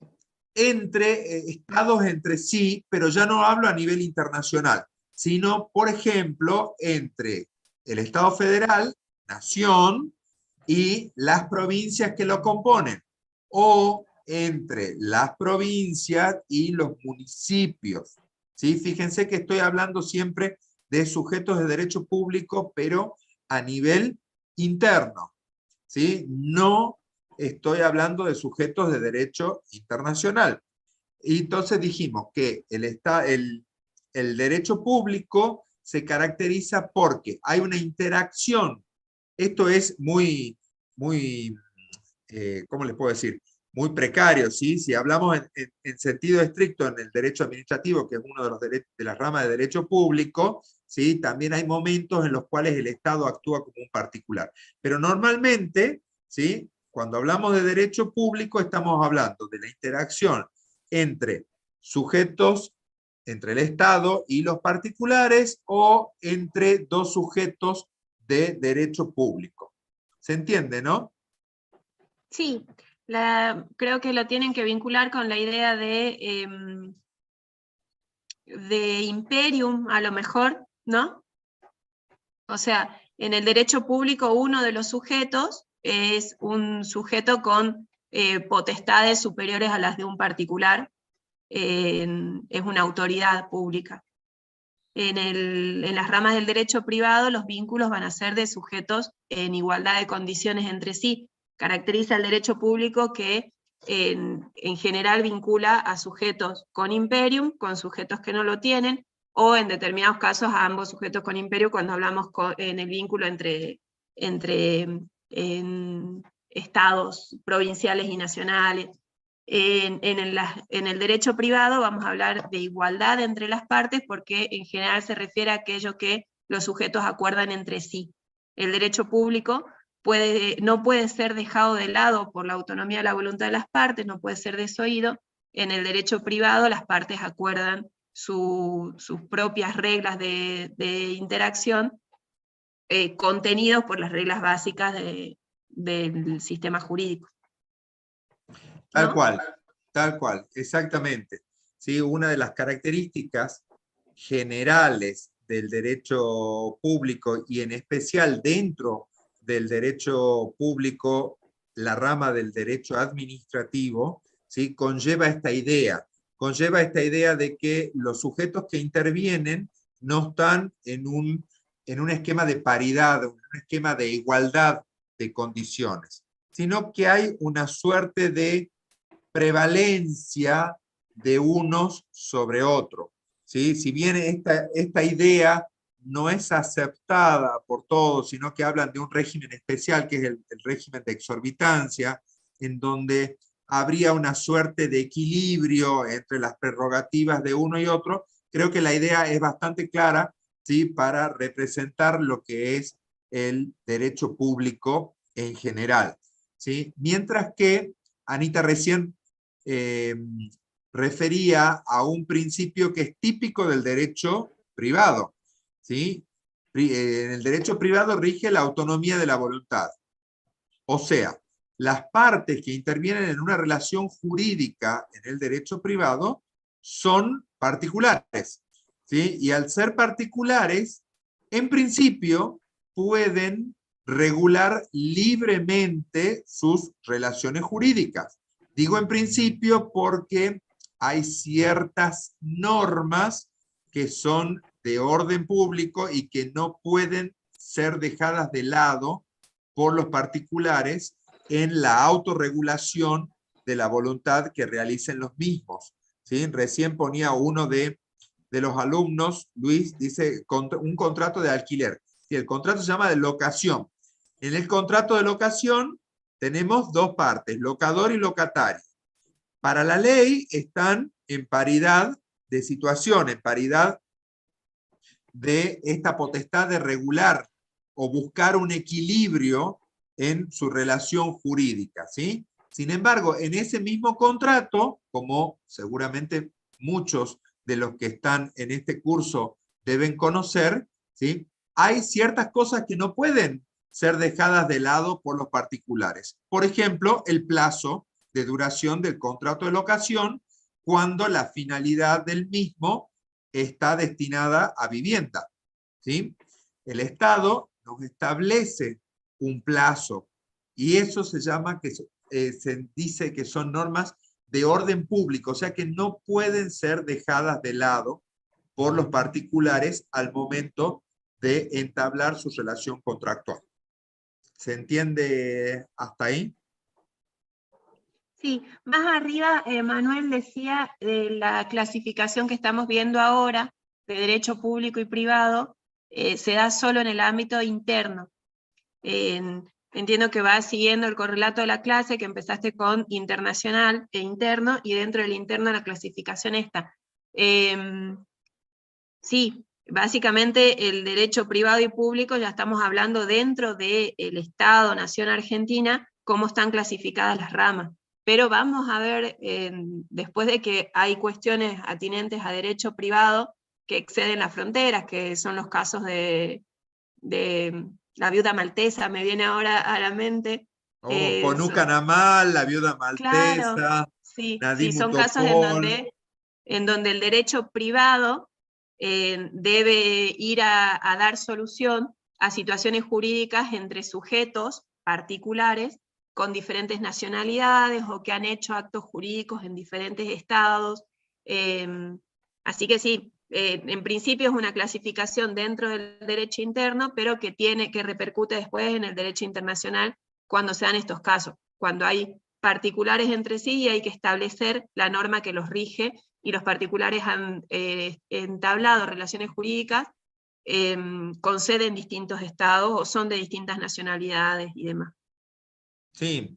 entre estados entre sí, pero ya no hablo a nivel internacional, sino, por ejemplo, entre el Estado federal, nación, y las provincias que lo componen, o entre las provincias y los municipios. ¿Sí? Fíjense que estoy hablando siempre de sujetos de derecho público, pero a nivel interno. ¿Sí? No estoy hablando de sujetos de derecho internacional. Y entonces dijimos que el derecho público se caracteriza porque hay una interacción. Esto es muy, ¿cómo les puedo decir? Muy precario, ¿sí? Si hablamos en sentido estricto en el derecho administrativo, que es uno de, de las ramas de derecho público, ¿sí? También hay momentos en los cuales el Estado actúa como un particular. Pero normalmente, ¿sí? Cuando hablamos de derecho público, estamos hablando de la interacción entre sujetos, entre el Estado y los particulares, o entre dos sujetos de derecho público. ¿Se entiende, no? Sí, creo que lo tienen que vincular con la idea de imperium, a lo mejor, ¿no? O sea, en el derecho público uno de los sujetos es un sujeto con potestades superiores a las de un particular, es una autoridad pública. En las ramas del derecho privado los vínculos van a ser de sujetos en igualdad de condiciones entre sí. Caracteriza el derecho público que en general vincula a sujetos con imperium, con sujetos que no lo tienen, o en determinados casos a ambos sujetos con imperium cuando hablamos en el vínculo entre estados provinciales y nacionales. En el derecho privado vamos a hablar de igualdad entre las partes porque en general se refiere a aquello que los sujetos acuerdan entre sí. El derecho público no puede ser dejado de lado por la autonomía de la voluntad de las partes, no puede ser desoído. En el derecho privado las partes acuerdan sus propias reglas de interacción contenidos por las reglas básicas del sistema jurídico. ¿No? Tal cual, exactamente. ¿Sí? Una de las características generales del derecho público y en especial dentro del derecho público, la rama del derecho administrativo, ¿sí? Conlleva esta idea de que los sujetos que intervienen no están en un esquema de paridad, en un esquema de igualdad de condiciones, sino que hay una suerte de prevalencia de unos sobre otros. ¿Sí? Si bien esta idea no es aceptada por todos, sino que hablan de un régimen especial, que es el régimen de exorbitancia, en donde habría una suerte de equilibrio entre las prerrogativas de uno y otro, creo que la idea es bastante clara, ¿sí? Para representar lo que es el derecho público en general, ¿sí? Mientras que Anita recién refería a un principio que es típico del derecho privado, ¿sí? En el derecho privado rige la autonomía de la voluntad. O sea, las partes que intervienen en una relación jurídica en el derecho privado son particulares, ¿sí? Y al ser particulares, en principio, pueden regular libremente sus relaciones jurídicas. Digo en principio porque hay ciertas normas que son de orden público y que no pueden ser dejadas de lado por los particulares en la autorregulación de la voluntad que realicen los mismos. ¿Sí? Recién ponía uno de los alumnos, Luis, dice un contrato de alquiler. Sí, el contrato se llama de locación. En el contrato de locación tenemos dos partes, locador y locatario. Para la ley están en paridad de situación, en paridad de esta potestad de regular o buscar un equilibrio en su relación jurídica, ¿sí? Sin embargo, en ese mismo contrato, como seguramente muchos de los que están en este curso deben conocer, ¿sí? Hay ciertas cosas que no pueden ser dejadas de lado por los particulares. Por ejemplo, el plazo de duración del contrato de locación cuando la finalidad del mismo está destinada a vivienda, ¿sí? El Estado nos establece un plazo y eso se llama que se dice que son normas de orden público, o sea que no pueden ser dejadas de lado por los particulares al momento de entablar su relación contractual. ¿Se entiende hasta ahí? Sí, más arriba Manuel decía de la clasificación que estamos viendo ahora, de derecho público y privado, se da solo en el ámbito interno. Entiendo que va siguiendo el correlato de la clase, que empezaste con internacional e interno, y dentro del interno la clasificación está. Sí, básicamente el derecho privado y público ya estamos hablando dentro del Estado, Nación Argentina, cómo están clasificadas las ramas. Pero vamos a ver, después de que hay cuestiones atinentes a derecho privado que exceden las fronteras, que son los casos de la viuda maltesa, me viene ahora a la mente. Ponuca Namal, la viuda Claro, maltesa, sí, Nadim son casos Utopol. en donde el derecho privado debe ir a dar solución a situaciones jurídicas entre sujetos particulares con diferentes nacionalidades o que han hecho actos jurídicos en diferentes estados. Así que sí, en principio es una clasificación dentro del derecho interno, pero que repercute después en el derecho internacional cuando se dan estos casos, cuando hay particulares entre sí y hay que establecer la norma que los rige, y los particulares han entablado relaciones jurídicas con sede en distintos estados o son de distintas nacionalidades y demás. Sí,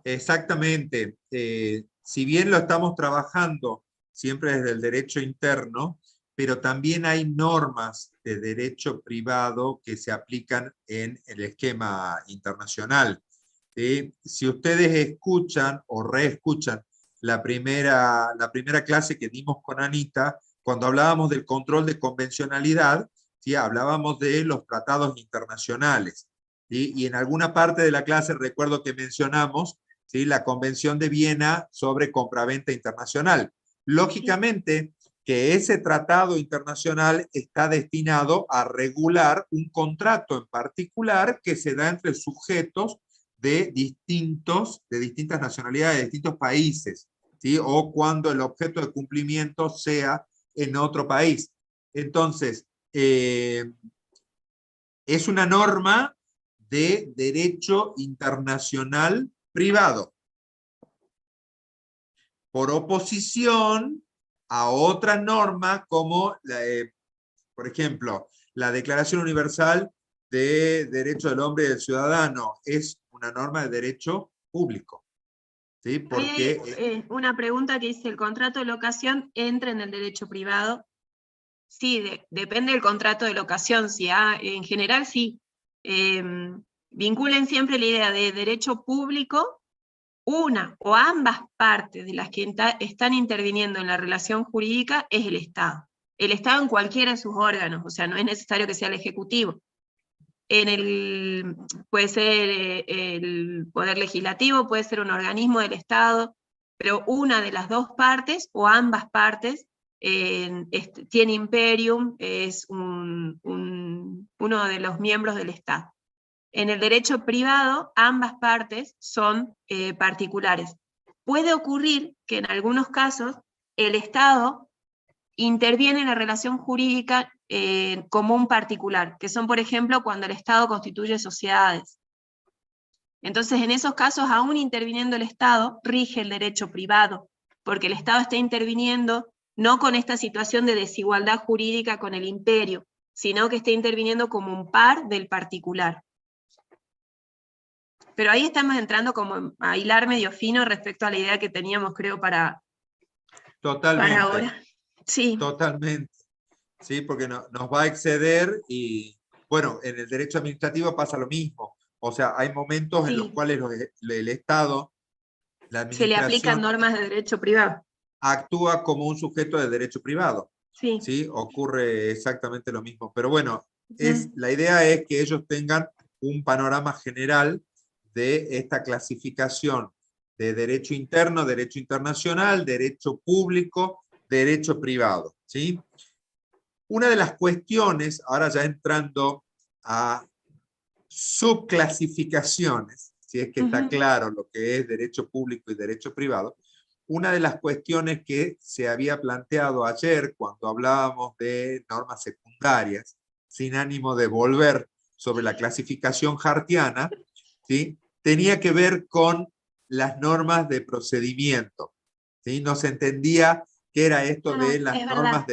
exactamente. Si bien lo estamos trabajando siempre desde el derecho interno, pero también hay normas de derecho privado que se aplican en el esquema internacional. Si ustedes escuchan o reescuchan la primera clase que dimos con Anita, cuando hablábamos del control de convencionalidad, ¿sí? Hablábamos de los tratados internacionales. ¿Sí? Y en alguna parte de la clase recuerdo que mencionamos, ¿sí?, la Convención de Viena sobre compraventa internacional. Lógicamente que ese tratado internacional está destinado a regular un contrato en particular que se da entre sujetos de distintas nacionalidades, de distintos países, ¿sí? O cuando el objeto de cumplimiento sea en otro país. Entonces, es una norma de derecho internacional privado, por oposición a otras normas como, por ejemplo, la Declaración Universal de Derechos del Hombre y del Ciudadano. Es una norma de derecho público. ¿Sí? Porque hay una pregunta que dice, ¿el contrato de locación entra en el derecho privado? Sí, depende del contrato de locación. Si en general sí. Vinculen siempre la idea de derecho público, una o ambas partes de las que están interviniendo en la relación jurídica es el Estado. El Estado en cualquiera de sus órganos, o sea, no es necesario que sea el Ejecutivo. Puede ser el Poder Legislativo, puede ser un organismo del Estado, pero una de las dos partes o ambas partes tiene imperium, es uno de los miembros del Estado. En el derecho privado, ambas partes son particulares. Puede ocurrir que en algunos casos el Estado interviene en la relación jurídica como un particular, que son, por ejemplo, cuando el Estado constituye sociedades. Entonces, en esos casos, aún interviniendo el Estado, rige el derecho privado, porque el Estado está interviniendo no con esta situación de desigualdad jurídica con el imperio, sino que está interviniendo como un par del particular. Pero ahí estamos entrando como a hilar medio fino respecto a la idea que teníamos, creo, para ahora. Sí. Totalmente. Sí, porque nos va a exceder y, bueno, en el derecho administrativo pasa lo mismo. O sea, hay momentos en los cuales el Estado, la se le aplican administración, normas de derecho privado, actúa como un sujeto de derecho privado. Sí. ¿Sí? Ocurre exactamente lo mismo. Pero bueno, la idea es que ellos tengan un panorama general de esta clasificación de derecho interno, derecho internacional, derecho público, derecho privado. ¿Sí? Una de las cuestiones, ahora ya entrando a subclasificaciones, si es que está claro lo que es derecho público y derecho privado, una de las cuestiones que se había planteado ayer cuando hablábamos de normas secundarias, sin ánimo de volver sobre la clasificación hartiana, ¿sí?, tenía que ver con las normas de procedimiento, ¿sí? No se entendía qué era esto de las normas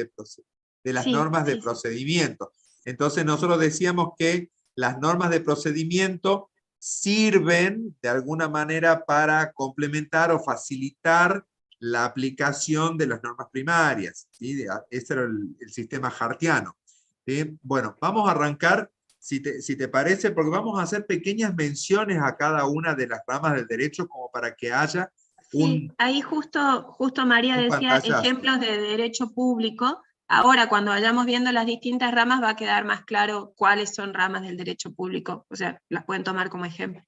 de procedimiento. Entonces nosotros decíamos que las normas de procedimiento sirven de alguna manera para complementar o facilitar la aplicación de las normas primarias, ¿sí? Ese era el sistema hartiano, ¿sí? Bueno, vamos a arrancar, si te parece, porque vamos a hacer pequeñas menciones a cada una de las ramas del derecho como para que haya Sí, ahí justo María decía ejemplos de derecho público. Ahora, cuando vayamos viendo las distintas ramas, va a quedar más claro cuáles son ramas del derecho público. O sea, las pueden tomar como ejemplo.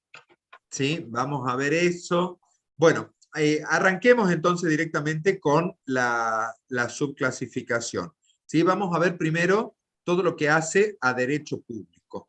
Sí, vamos a ver eso. Bueno, arranquemos entonces directamente con la subclasificación. ¿Sí? Vamos a ver primero todo lo que hace a derecho público.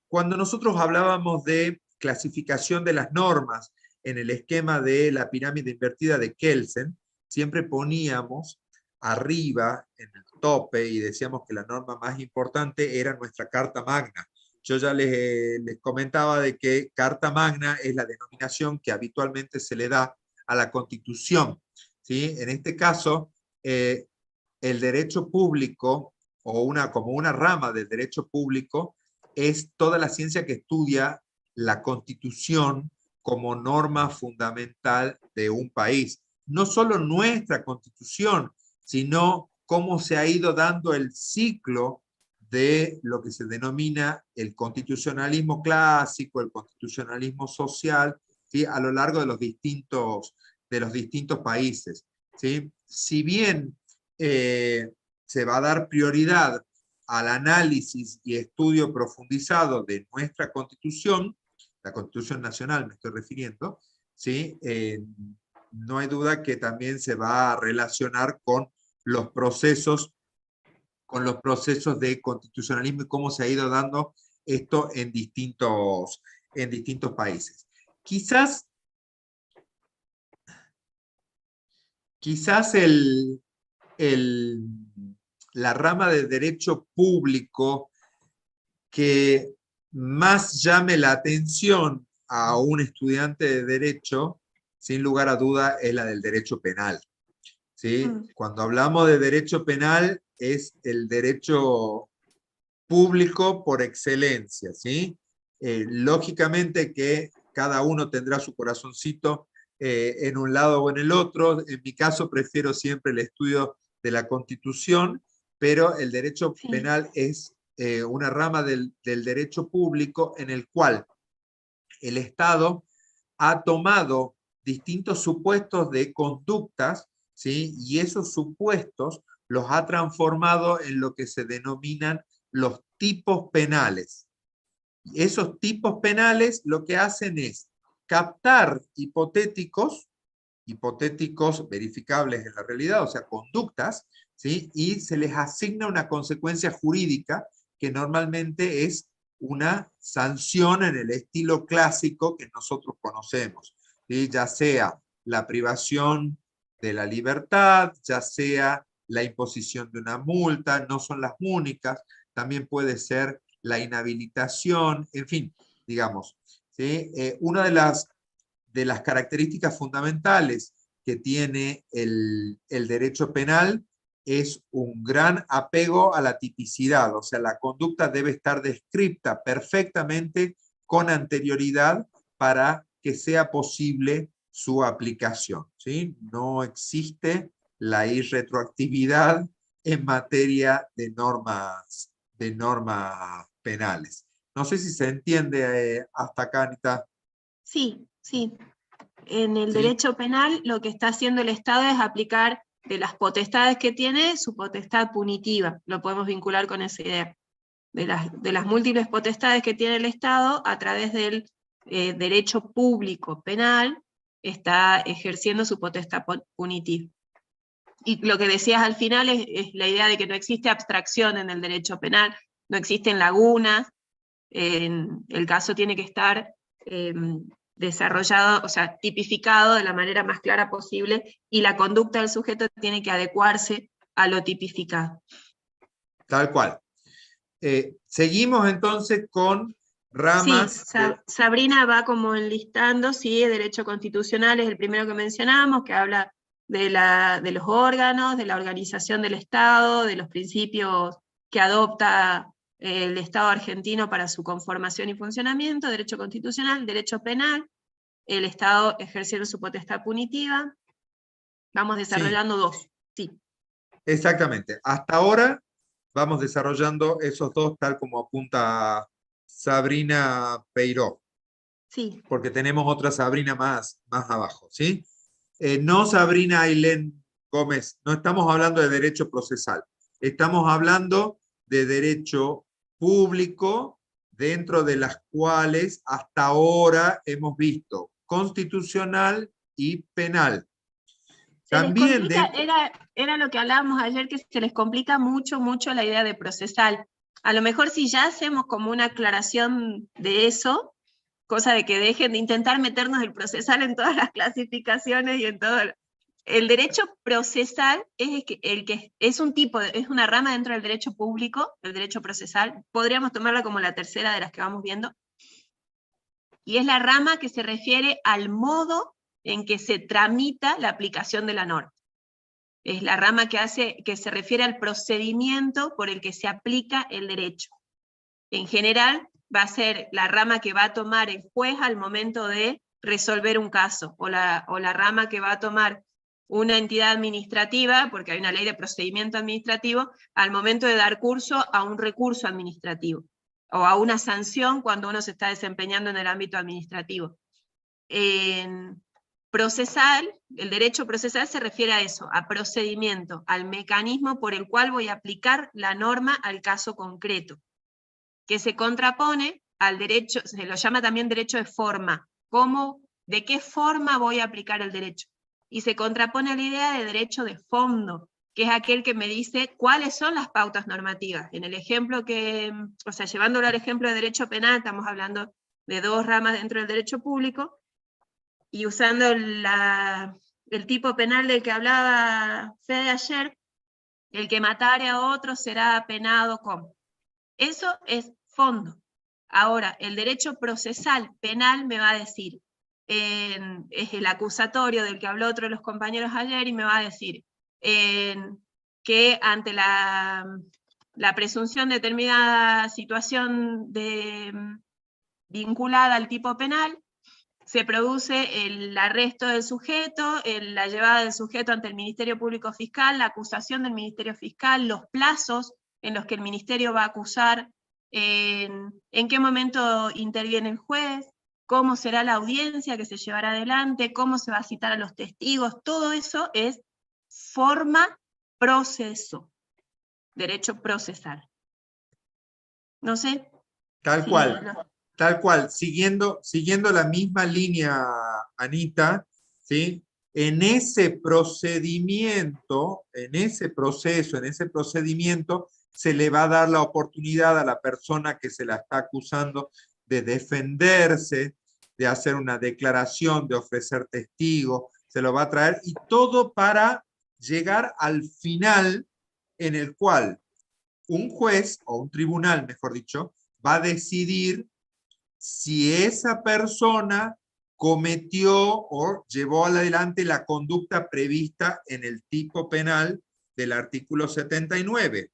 Cuando nosotros hablábamos de clasificación de las normas en el esquema de la pirámide invertida de Kelsen, siempre poníamos arriba, en el tope, y decíamos que la norma más importante era nuestra Carta Magna. Yo ya les comentaba de que Carta Magna es la denominación que habitualmente se le da a la Constitución, ¿sí? En este caso, el derecho público, o como una rama del derecho público, es toda la ciencia que estudia la Constitución como norma fundamental de un país. No solo nuestra Constitución, sino cómo se ha ido dando el ciclo de lo que se denomina el constitucionalismo clásico, el constitucionalismo social, ¿sí?, a lo largo de los distintos países, ¿sí? Si bien se va a dar prioridad al análisis y estudio profundizado de nuestra Constitución, la Constitución Nacional me estoy refiriendo, ¿sí? No hay duda que también se va a relacionar con los procesos de constitucionalismo y cómo se ha ido dando esto en distintos países. Quizás la rama del derecho público que más llame la atención a un estudiante de derecho, sin lugar a duda, es la del derecho penal, ¿sí? Cuando hablamos de derecho penal, es el derecho público por excelencia, ¿sí? Lógicamente que cada uno tendrá su corazoncito en un lado o en el otro. En mi caso prefiero siempre el estudio de la Constitución, pero el derecho penal es una rama del derecho público en el cual el Estado ha tomado distintos supuestos de conductas, ¿sí?, y esos supuestos los ha transformado en lo que se denominan los tipos penales. Esos tipos penales lo que hacen es captar hipotéticos verificables en la realidad, o sea, conductas, ¿sí?, y se les asigna una consecuencia jurídica que normalmente es una sanción en el estilo clásico que nosotros conocemos, ¿sí?, ya sea la privación de la libertad, ya sea la imposición de una multa, no son las únicas, también puede ser la inhabilitación, en fin, digamos, ¿sí? Una de las características fundamentales que tiene el derecho penal es un gran apego a la tipicidad, o sea, la conducta debe estar descrita perfectamente con anterioridad para que sea posible su aplicación, ¿sí? No existe la irretroactividad en materia de normas penales. No sé si se entiende hasta acá, Anita. Sí, sí. En el ¿Sí? derecho penal lo que está haciendo el Estado es aplicar de las potestades que tiene su potestad punitiva. Lo podemos vincular con esa idea. De las múltiples potestades que tiene el Estado, a través del derecho público penal, está ejerciendo su potestad punitiva. Y lo que decías al final es la idea de que no existe abstracción en el derecho penal, no existen lagunas, el caso tiene que estar desarrollado, o sea, tipificado de la manera más clara posible, y la conducta del sujeto tiene que adecuarse a lo tipificado. Tal cual. Seguimos entonces con ramas. Sí, Sabrina va como enlistando, sí, derecho constitucional es el primero que mencionamos, que habla de los órganos, de la organización del Estado, de los principios que adopta el Estado argentino para su conformación y funcionamiento, derecho constitucional, derecho penal, el Estado ejerciendo su potestad punitiva. Vamos desarrollando dos, sí. Exactamente. Hasta ahora vamos desarrollando esos dos tal como apunta Sabrina Peiró. Sí. Porque tenemos otra Sabrina más abajo, ¿sí? No Sabrina Ailén Gómez, no estamos hablando de derecho procesal, estamos hablando de derecho público, dentro de las cuales hasta ahora hemos visto constitucional y penal. También era lo que hablábamos ayer, que se les complica mucho la idea de procesal. A lo mejor si ya hacemos como una aclaración de eso, cosa de que dejen de intentar meternos el procesal en todas las clasificaciones y en todo. El derecho procesal es el que es un tipo, es una rama dentro del derecho público, el derecho procesal, podríamos tomarla como la tercera de las que vamos viendo, y es la rama que se refiere al modo en que se tramita la aplicación de la norma. Es la rama que se refiere al procedimiento por el que se aplica el derecho. En general, va a ser la rama que va a tomar el juez al momento de resolver un caso, o la rama que va a tomar una entidad administrativa, porque hay una ley de procedimiento administrativo, al momento de dar curso a un recurso administrativo, o a una sanción cuando uno se está desempeñando en el ámbito administrativo. En procesal, el derecho procesal se refiere a eso, a procedimiento, al mecanismo por el cual voy a aplicar la norma al caso concreto, que se contrapone al derecho, se lo llama también derecho de forma, de qué forma voy a aplicar el derecho, y se contrapone a la idea de derecho de fondo, que es aquel que me dice cuáles son las pautas normativas. En el ejemplo o sea, llevándolo al ejemplo de derecho penal, estamos hablando de dos ramas dentro del derecho público, y usando el tipo penal del que hablaba Fede ayer, el que matare a otro será penado con. Eso es fondo. Ahora, el derecho procesal penal me va a decir, es el acusatorio del que habló otro de los compañeros ayer, y me va a decir que ante la presunción de determinada situación vinculada al tipo penal, se produce el arresto del sujeto, la llevada del sujeto ante el Ministerio Público Fiscal, la acusación del Ministerio Fiscal, los plazos en los que el Ministerio va a acusar, en qué momento interviene el juez, cómo será la audiencia que se llevará adelante, cómo se va a citar a los testigos, todo eso es forma, proceso, derecho procesal. No sé. Tal cual. Tal cual, siguiendo la misma línea, Anita, ¿sí? En ese procedimiento, en ese proceso, en ese procedimiento, se le va a dar la oportunidad a la persona que se la está acusando de defenderse, de hacer una declaración, de ofrecer testigos, se lo va a traer, y todo para llegar al final en el cual un juez, o un tribunal, mejor dicho, va a decidir si esa persona cometió o llevó adelante la conducta prevista en el tipo penal del artículo 79.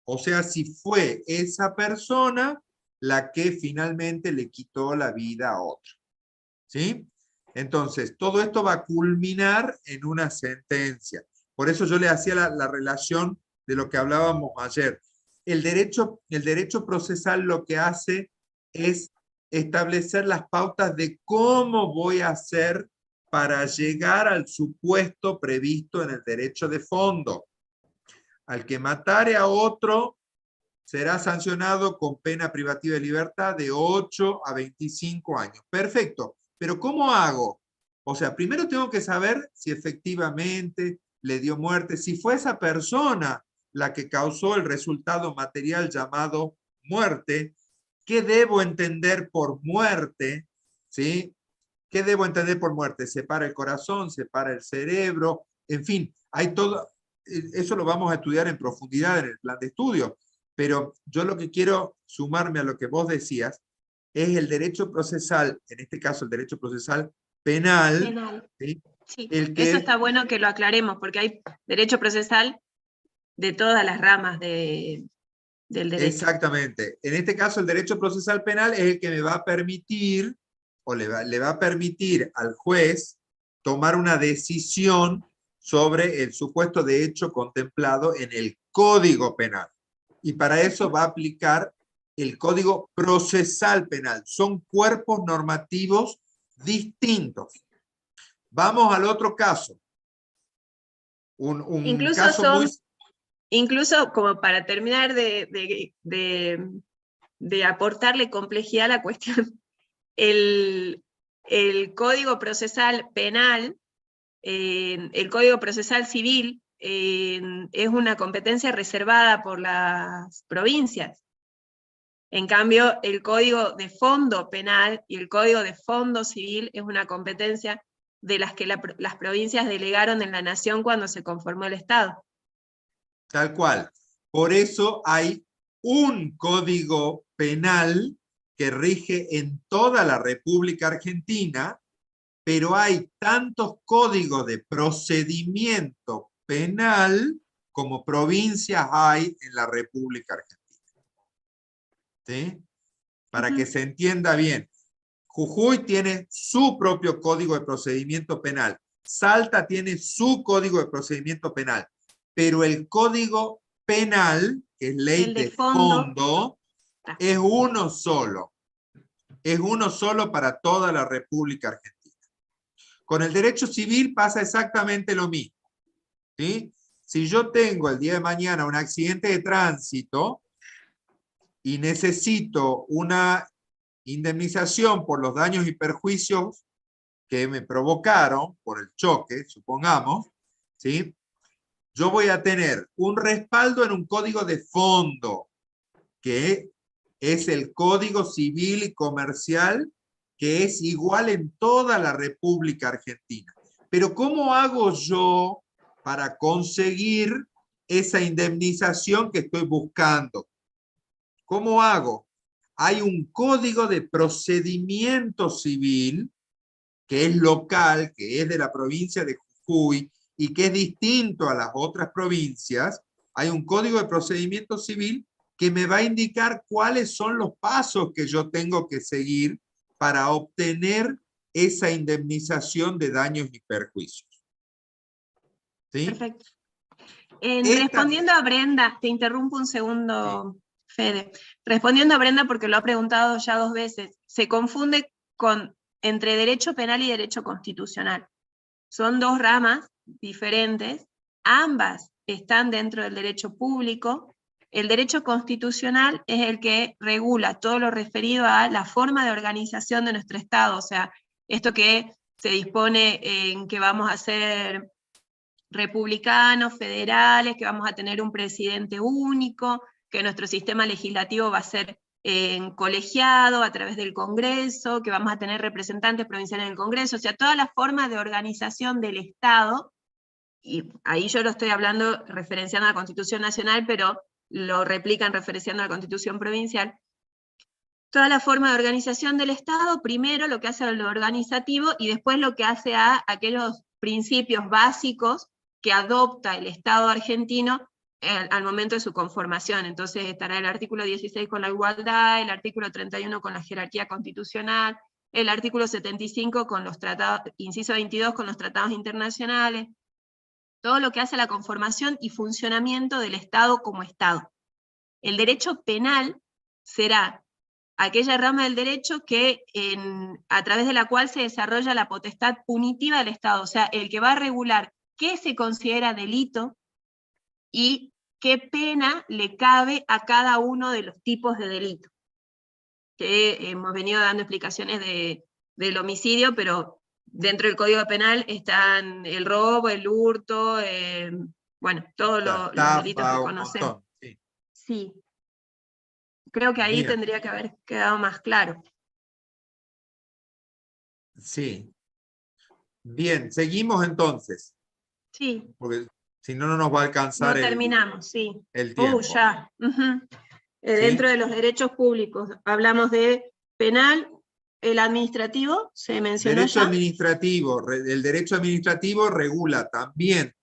O sea, si fue esa persona la que finalmente le quitó la vida a otro. ¿Sí? Entonces, todo esto va a culminar en una sentencia. Por eso yo le hacía la relación de lo que hablábamos ayer. El derecho procesal lo que hace es establecer las pautas de cómo voy a hacer para llegar al supuesto previsto en el derecho de fondo. Al que matare a otro será sancionado con pena privativa de libertad de 8 a 25 años. Perfecto, pero ¿cómo hago? O sea, primero tengo que saber si efectivamente le dio muerte, si fue esa persona la que causó el resultado material llamado muerte. ¿Qué debo entender por muerte? ¿sí? ¿Qué debo entender por muerte? Separa el corazón, separa el cerebro, en fin, hay todo, eso lo vamos a estudiar en profundidad en el plan de estudio, pero yo lo que quiero sumarme a lo que vos decías es el derecho procesal, en este caso el derecho procesal penal, Penal. ¿sí? Sí, El eso que está bueno que lo aclaremos, porque hay derecho procesal de todas las ramas del derecho. exactamente. En este caso, el derecho procesal penal es el que me va a permitir, o le va a permitir al juez tomar una decisión sobre el supuesto de hecho contemplado en el Código Penal. Y para eso va a aplicar el Código Procesal Penal. Son cuerpos normativos distintos. Vamos al otro caso. Un Incluso caso muy... incluso como para terminar de aportarle complejidad a la cuestión, el, el Código Procesal Penal, el Código Procesal Civil, es una competencia reservada por las provincias. En cambio, el Código de Fondo Penal y el Código de Fondo Civil es una competencia de las que las provincias delegaron en la nación cuando se conformó el Estado. Tal cual. Por eso hay un código penal que rige en toda la República Argentina, pero hay tantos códigos de procedimiento penal como provincias hay en la República Argentina. ¿Sí? Para que se entienda bien. Jujuy tiene su propio código de procedimiento penal. Salta tiene su código de procedimiento penal. Pero el código penal, que es ley El de de fondo, fondo, es uno solo. Es uno solo para toda la República Argentina. Con el derecho civil pasa exactamente lo mismo. ¿Sí? Si yo tengo el día de mañana un accidente de tránsito y necesito una indemnización por los daños y perjuicios que me provocaron por el choque, supongamos, ¿sí? Yo voy a tener un respaldo en un código de fondo, que es el Código Civil y Comercial, que es igual en toda la República Argentina. Pero ¿cómo hago yo para conseguir esa indemnización que estoy buscando? ¿Cómo hago? Hay un código de procedimiento civil que es local, que es de la provincia de Jujuy y que es distinto a las otras provincias. Hay un código de procedimiento civil que me va a indicar cuáles son los pasos que yo tengo que seguir para obtener esa indemnización de daños y perjuicios. ¿Sí? perfecto. Esta, Respondiendo a Brenda, te interrumpo un segundo, sí, Fede. Respondiendo a Brenda, porque lo ha preguntado ya 2 veces, se confunde entre derecho penal y derecho constitucional. Son 2 ramas diferentes, ambas están dentro del derecho público. El derecho constitucional es el que regula todo lo referido a la forma de organización de nuestro Estado, o sea, esto que se dispone en que vamos a ser republicanos, federales, que vamos a tener un presidente único, que nuestro sistema legislativo va a ser colegiado a través del Congreso, que vamos a tener representantes provinciales en el Congreso, o sea, toda la forma de organización del Estado, y ahí yo lo estoy hablando referenciando a la Constitución Nacional, pero lo replican referenciando a la Constitución Provincial. Toda la forma de organización del Estado, primero lo que hace a lo organizativo y después lo que hace a aquellos principios básicos que adopta el Estado argentino al momento de su conformación. Entonces estará el artículo 16 con la igualdad, el artículo 31 con la jerarquía constitucional, el artículo 75 con los tratados, inciso 22 con los tratados internacionales, todo lo que hace a la conformación y funcionamiento del Estado como Estado. El derecho penal será aquella rama del derecho que a través de la cual se desarrolla la potestad punitiva del Estado, o sea, el que va a regular qué se considera delito y qué pena le cabe a cada uno de los tipos de delito. Que hemos venido dando explicaciones del homicidio, pero dentro del Código Penal están el robo, el hurto, bueno, todos la los delitos que estafa, un conocemos. montón. Sí. Sí, creo que ahí Bien. tendría que haber quedado más claro. Sí. Bien, seguimos entonces, Sí, porque si no, no nos va a alcanzar no terminamos, sí. el tiempo. Ya. Dentro ¿Sí? de los derechos públicos, hablamos de penal, el administrativo, se mencionó Derecho ya. administrativo. El derecho administrativo regula también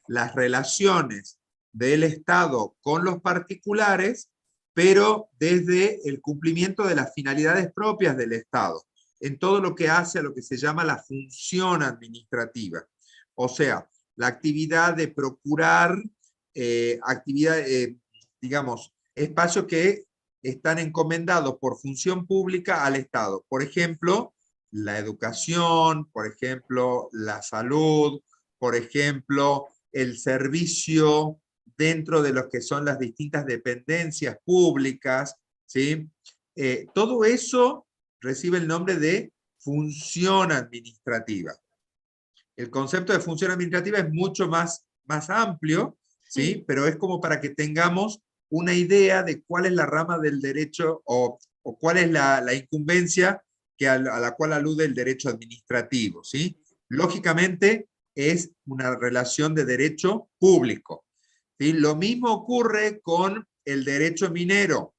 las relaciones del Estado con los particulares, pero desde el cumplimiento de las finalidades propias del Estado, en todo lo que hace a lo que se llama la función administrativa. O sea, la actividad de procurar, digamos, espacios que están encomendados por función pública al Estado. Por ejemplo, la educación, por ejemplo, la salud, por ejemplo, el servicio dentro de lo que son las distintas dependencias públicas, ¿sí? Todo eso recibe el nombre de función administrativa. El concepto de función administrativa es mucho más amplio, ¿sí? Pero es como para que tengamos una idea de cuál es la rama del derecho o cuál es la incumbencia a la cual alude el derecho administrativo, ¿sí? Lógicamente es una relación de derecho público, ¿sí? Lo mismo ocurre con el derecho minero.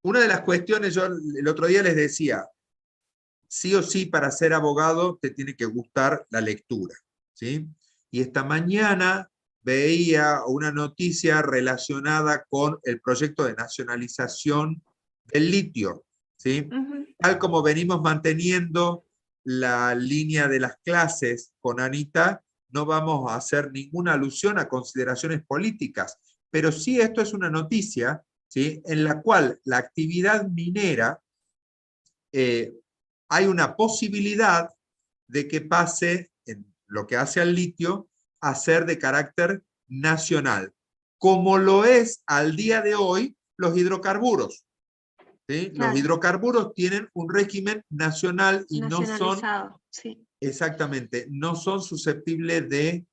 Una de las cuestiones, yo el otro día les decía, sí o sí para ser abogado te tiene que gustar la lectura, ¿sí? Y esta mañana veía una noticia relacionada con el proyecto de nacionalización del litio, ¿sí? Tal como venimos manteniendo la línea de las clases con Anita, no vamos a hacer ninguna alusión a consideraciones políticas, pero sí esto es una noticia, ¿sí? En la cual la actividad minera hay una posibilidad de que pase, en lo que hace al litio, a ser de carácter nacional, como lo es al día de hoy los hidrocarburos. ¿Sí? Claro. Los hidrocarburos tienen un régimen nacional y no son, sí. exactamente, no son susceptibles de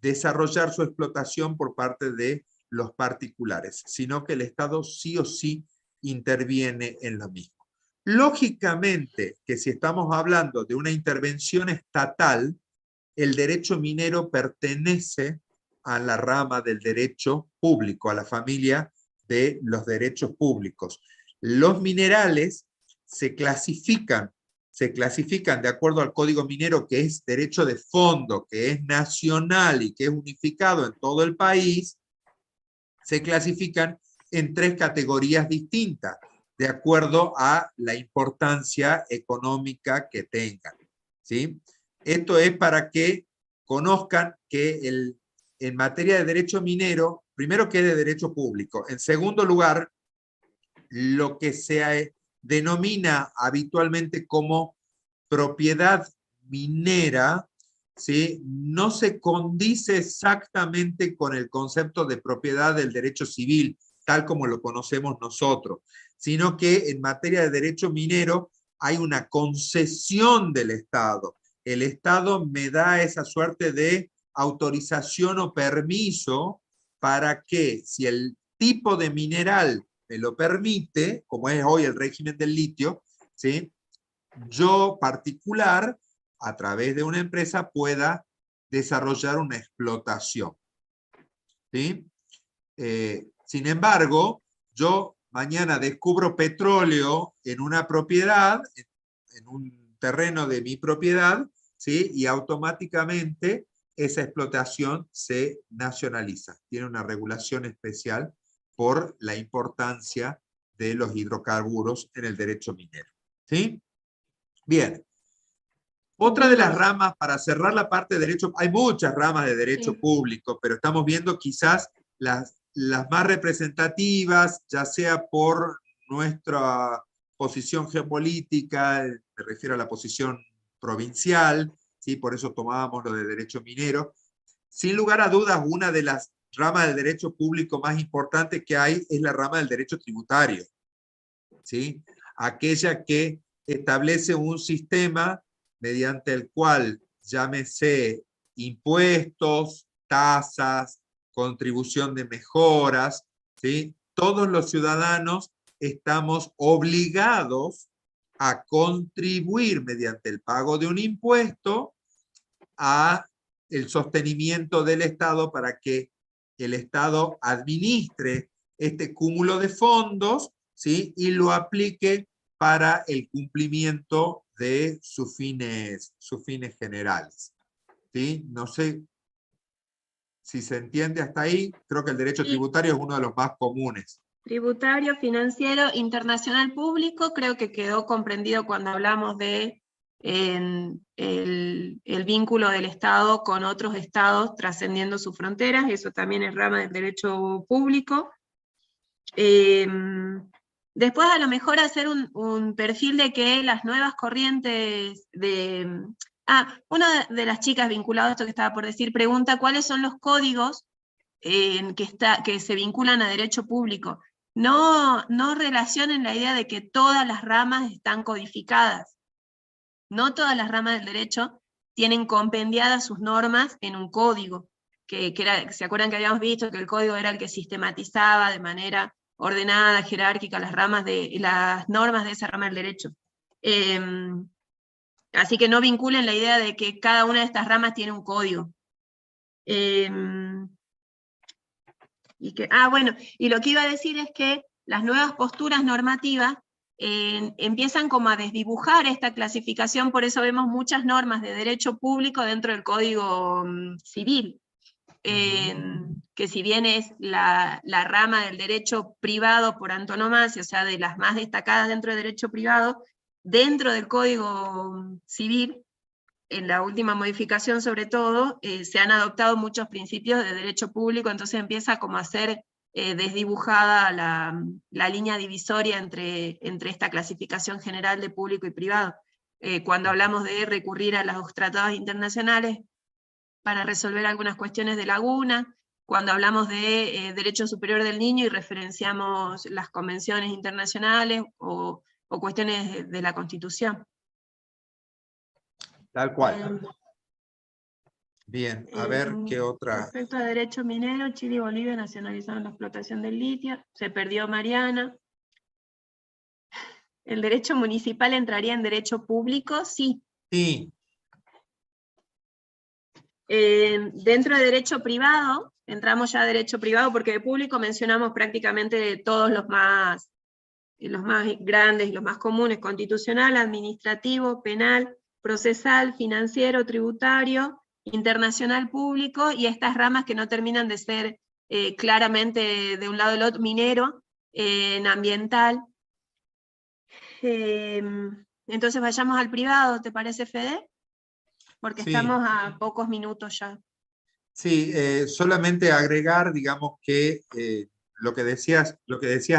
desarrollar su explotación por parte de los particulares, sino que el Estado sí o sí interviene en lo mismo. Lógicamente que si estamos hablando de una intervención estatal, el derecho minero pertenece a la rama del derecho público, a la familia de los derechos públicos. Los minerales se clasifican de acuerdo al Código Minero, que es derecho de fondo, que es nacional y que es unificado en todo el país, se clasifican en 3 categorías distintas, de acuerdo a la importancia económica que tengan, ¿sí? Esto es para que conozcan que en materia de derecho minero, primero que es de derecho público, en segundo lugar, lo que se denomina habitualmente como propiedad minera, ¿sí? No se condice exactamente con el concepto de propiedad del derecho civil, tal como lo conocemos nosotros, sino que en materia de derecho minero hay una concesión del Estado. El Estado me da esa suerte de autorización o permiso para que, si el tipo de mineral me lo permite, como es hoy el régimen del litio, ¿sí? Yo particular, a través de una empresa, pueda desarrollar una explotación, ¿sí? Sin embargo, yo mañana descubro petróleo en una propiedad, en un terreno de mi propiedad, ¿sí? Y automáticamente esa explotación se nacionaliza. Tiene una regulación especial por la importancia de los hidrocarburos en el derecho minero, ¿sí? Bien. Otra de las ramas, para cerrar la parte de derecho, hay muchas ramas de derecho público, pero estamos viendo quizás las más representativas, ya sea por nuestra posición geopolítica, me refiero a la posición provincial, ¿sí? Por eso tomábamos lo de derecho minero. Sin lugar a dudas, una de las ramas del derecho público más importantes que hay es la rama del derecho tributario, ¿sí? Aquella que establece un sistema mediante el cual, llámese impuestos, tasas, contribución de mejoras, ¿sí? Todos los ciudadanos estamos obligados a contribuir mediante el pago de un impuesto a el sostenimiento del Estado para que el Estado administre este cúmulo de fondos, ¿sí? Y lo aplique para el cumplimiento de sus fines generales, ¿sí? No sé si se entiende hasta ahí. Creo que el derecho tributario es uno de los más comunes. Tributario, financiero, internacional, público, creo que quedó comprendido cuando hablamos de el vínculo del Estado con otros estados trascendiendo sus fronteras, eso también es rama del derecho público. Después a lo mejor hacer un perfil de que las nuevas corrientes de... una de las chicas vinculado a esto que estaba por decir, pregunta cuáles son los códigos que se vinculan a derecho público. No relacionen la idea de que todas las ramas están codificadas. No todas las ramas del derecho tienen compendiadas sus normas en un código, ¿se acuerdan que habíamos visto que el código era el que sistematizaba de manera ordenada, jerárquica, las normas de esa rama del derecho? Así que no vinculen la idea de que cada una de estas ramas tiene un código. Y lo que iba a decir es que las nuevas posturas normativas empiezan como a desdibujar esta clasificación, por eso vemos muchas normas de derecho público dentro del Código Civil, que si bien es la rama del derecho privado por antonomasia, o sea, de las más destacadas dentro del derecho privado, dentro del Código Civil, en la última modificación sobre todo, se han adoptado muchos principios de derecho público, entonces empieza como a ser desdibujada la línea divisoria entre esta clasificación general de público y privado. Cuando hablamos de recurrir a los tratados internacionales para resolver algunas cuestiones de laguna, cuando hablamos de derecho superior del niño y referenciamos las convenciones internacionales o cuestiones de la Constitución. Tal cual. Bien, a ver qué otra. Respecto a derecho minero, Chile y Bolivia nacionalizaron la explotación del litio, se perdió Mariana. ¿El derecho municipal entraría en derecho público? Sí. Sí. Dentro de derecho privado, entramos ya a derecho privado porque de público mencionamos prácticamente todos los más grandes y los más comunes: constitucional, administrativo, penal, procesal, financiero, tributario, internacional, público, y estas ramas que no terminan de ser claramente de un lado del otro, minero, ambiental. Entonces vayamos al privado, ¿te parece, Fede? Porque sí, estamos a pocos minutos ya. Sí, solamente agregar, digamos, que lo que decías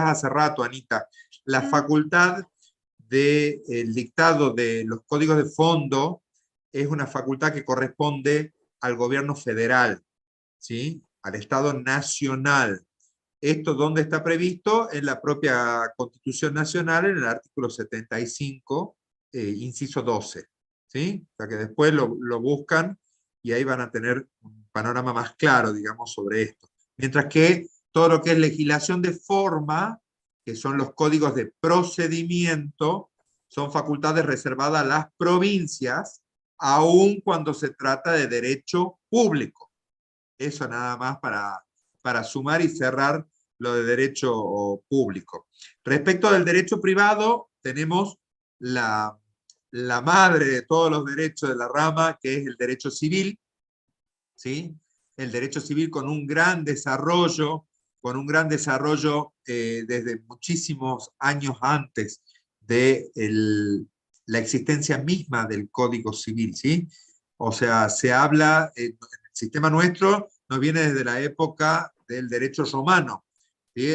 hace rato, Anita, la facultad del dictado de los códigos de fondo es una facultad que corresponde al gobierno federal, ¿sí? Al Estado nacional. ¿Esto dónde está previsto? En la propia Constitución Nacional, en el artículo 75, inciso 12. ¿Sí? O sea que después lo buscan y ahí van a tener un panorama más claro, digamos, sobre esto. Mientras que todo lo que es legislación de forma, que son los códigos de procedimiento, son facultades reservadas a las provincias, aun cuando se trata de derecho público. Eso nada más para sumar y cerrar lo de derecho público. Respecto del derecho privado, tenemos la madre de todos los derechos de la rama, que es el derecho civil, ¿sí? El derecho civil con un gran desarrollo desde muchísimos años antes de la existencia misma del Código Civil, ¿sí? O sea, se habla, el sistema nuestro nos viene desde la época del derecho romano, ¿sí?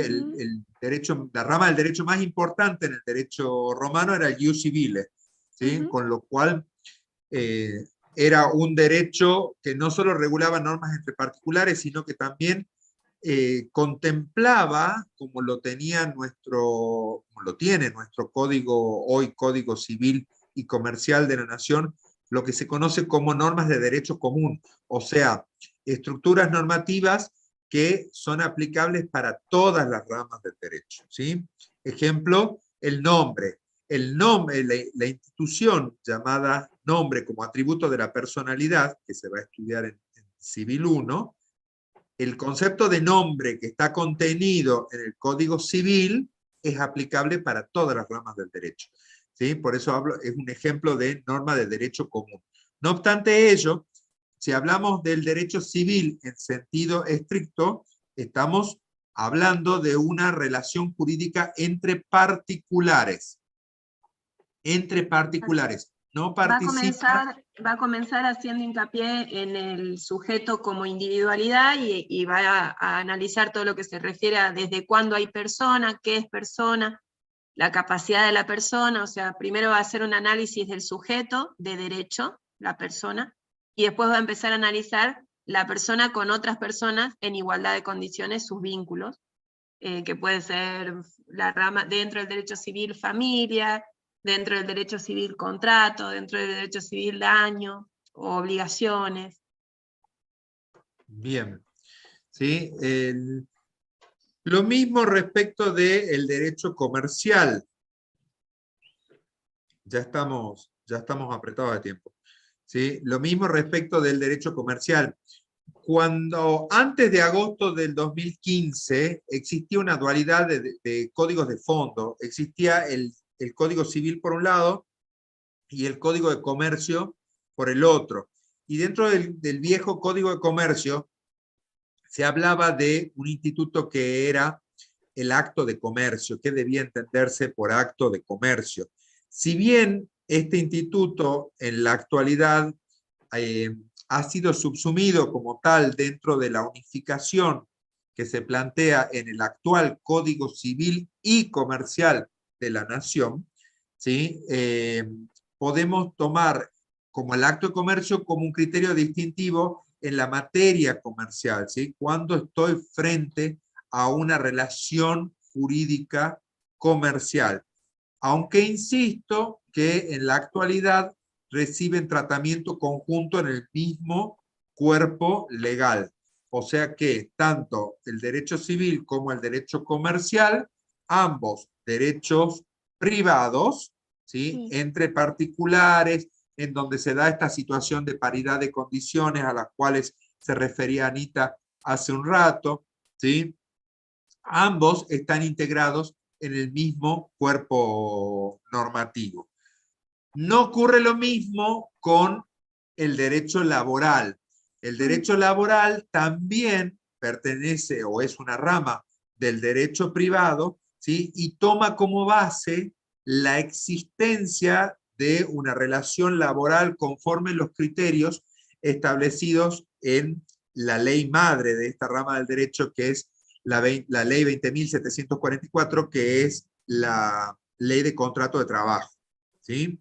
La rama del derecho más importante en el derecho romano era el ius civile, ¿sí? Con lo cual era un derecho que no solo regulaba normas entre particulares, sino que también contemplaba, como lo tiene nuestro código, hoy Código Civil y Comercial de la Nación, lo que se conoce como normas de derecho común, o sea, estructuras normativas que son aplicables para todas las ramas del derecho, ¿sí? Ejemplo, el nombre. el nombre, la institución llamada nombre como atributo de la personalidad, que se va a estudiar en Civil 1, el concepto de nombre que está contenido en el Código Civil es aplicable para todas las ramas del derecho. ¿Sí? Por eso hablo, es un ejemplo de norma de derecho común. No obstante ello, si hablamos del derecho civil en sentido estricto, estamos hablando de una relación jurídica entre particulares. Entre particulares. No participa. Va a comenzar haciendo hincapié en el sujeto como individualidad y va a analizar todo lo que se refiere a desde cuándo hay persona, qué es persona, la capacidad de la persona. O sea, primero va a hacer un análisis del sujeto de derecho, la persona, y después va a empezar a analizar la persona con otras personas en igualdad de condiciones, sus vínculos, que puede ser la rama dentro del derecho civil, familia, dentro del derecho civil, contrato, dentro del derecho civil, daño o obligaciones. Bien. ¿Sí? Lo mismo respecto del derecho comercial. Ya estamos apretados de tiempo. ¿Sí? Lo mismo respecto del derecho comercial. Cuando antes de agosto del 2015 existía una dualidad de códigos de fondo. Existía el Código Civil por un lado y el Código de Comercio por el otro. Y dentro del viejo Código de Comercio se hablaba de un instituto que era el acto de comercio, que debía entenderse por acto de comercio. Si bien este instituto en la actualidad ha sido subsumido como tal dentro de la unificación que se plantea en el actual Código Civil y Comercial de la Nación, ¿sí? Podemos tomar como el acto de comercio como un criterio distintivo en la materia comercial, ¿sí? Cuando estoy frente a una relación jurídica comercial. Aunque insisto que en la actualidad reciben tratamiento conjunto en el mismo cuerpo legal. O sea que tanto el derecho civil como el derecho comercial, ambos derechos privados, ¿sí? Entre particulares, en donde se da esta situación de paridad de condiciones a las cuales se refería Anita hace un rato, ¿sí? Ambos están integrados en el mismo cuerpo normativo. No ocurre lo mismo con el derecho laboral. El derecho laboral también pertenece o es una rama del derecho privado, ¿sí? Y toma como base la existencia de una relación laboral conforme los criterios establecidos en la ley madre de esta rama del derecho, que es la ley 20.744, que es la ley de contrato de trabajo, ¿sí?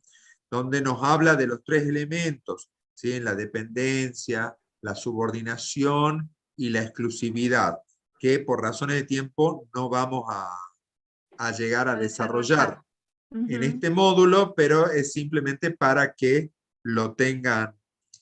Donde nos habla de los tres elementos, ¿sí? La dependencia, la subordinación y la exclusividad, que por razones de tiempo no vamos a llegar a desarrollar en este módulo, pero es simplemente para que lo tengan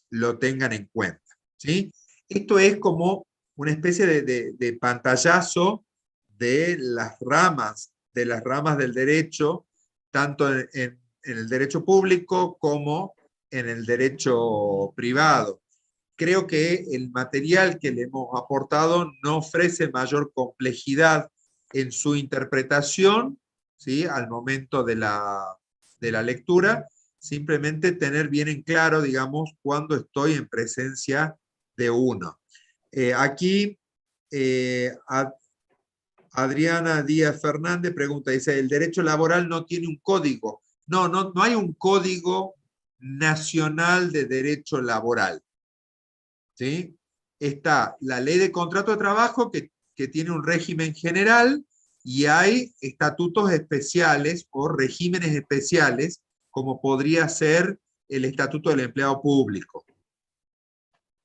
en cuenta, ¿sí? Esto es como una especie de pantallazo de las ramas del derecho, tanto en el derecho público como en el derecho privado. Creo que el material que le hemos aportado no ofrece mayor complejidad en su interpretación, ¿sí? Al momento de la lectura, simplemente tener bien en claro, digamos, cuando estoy en presencia de uno. Aquí, Adriana Díaz Fernández pregunta, dice, ¿el derecho laboral no tiene un código? No hay un código nacional de derecho laboral, ¿sí? Está la ley de contrato de trabajo que tiene un régimen general y hay estatutos especiales o regímenes especiales, como podría ser el Estatuto del Empleado Público,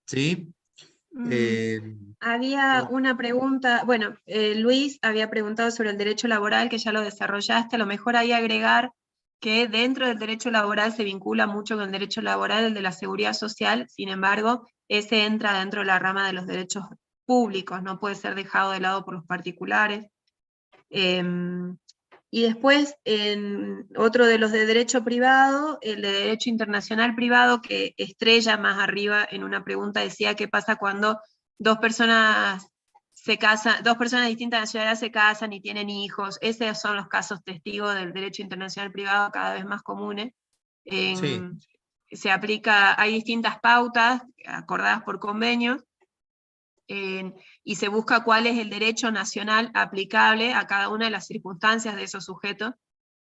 ¿sí? Había una pregunta, bueno, Luis había preguntado sobre el derecho laboral, que ya lo desarrollaste. A lo mejor ahí agregar que dentro del derecho laboral se vincula mucho con el derecho laboral, el de la seguridad social. Sin embargo, ese entra dentro de la rama de los derechos públicos, no puede ser dejado de lado por los particulares. Y después, en otro de los de derecho privado, el de derecho internacional privado, que Estrella más arriba en una pregunta decía qué pasa cuando dos personas se casan, dos personas de distintas nacionalidades se casan y tienen hijos. Esos son los casos testigos del derecho internacional privado cada vez más comunes. Sí, Se aplica, hay distintas pautas acordadas por convenios, y se busca cuál es el derecho nacional aplicable a cada una de las circunstancias de esos sujetos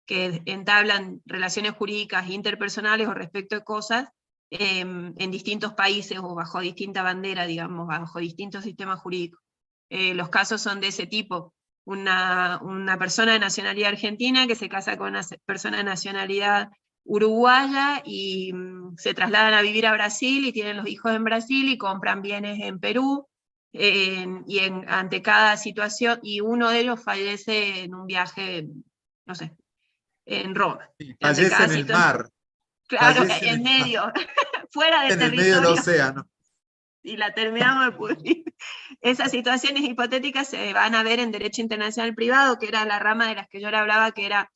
que entablan relaciones jurídicas interpersonales o respecto de cosas en distintos países o bajo distinta bandera, digamos, bajo distintos sistemas jurídicos. Los casos son de ese tipo. Una persona de nacionalidad argentina que se casa con una persona de nacionalidad uruguaya y se trasladan a vivir a Brasil y tienen los hijos en Brasil y compran bienes en Perú, ante cada situación, y uno de ellos fallece en un viaje, no sé, en Roma. sí, Ante fallece cada en el situación, mar, claro, fallece en en el mar, medio, fuera de en el medio del territorio, océano. y la terminamos de pudrir. Esas situaciones hipotéticas se van a ver en Derecho Internacional Privado, que era la rama de las que yo le hablaba, que era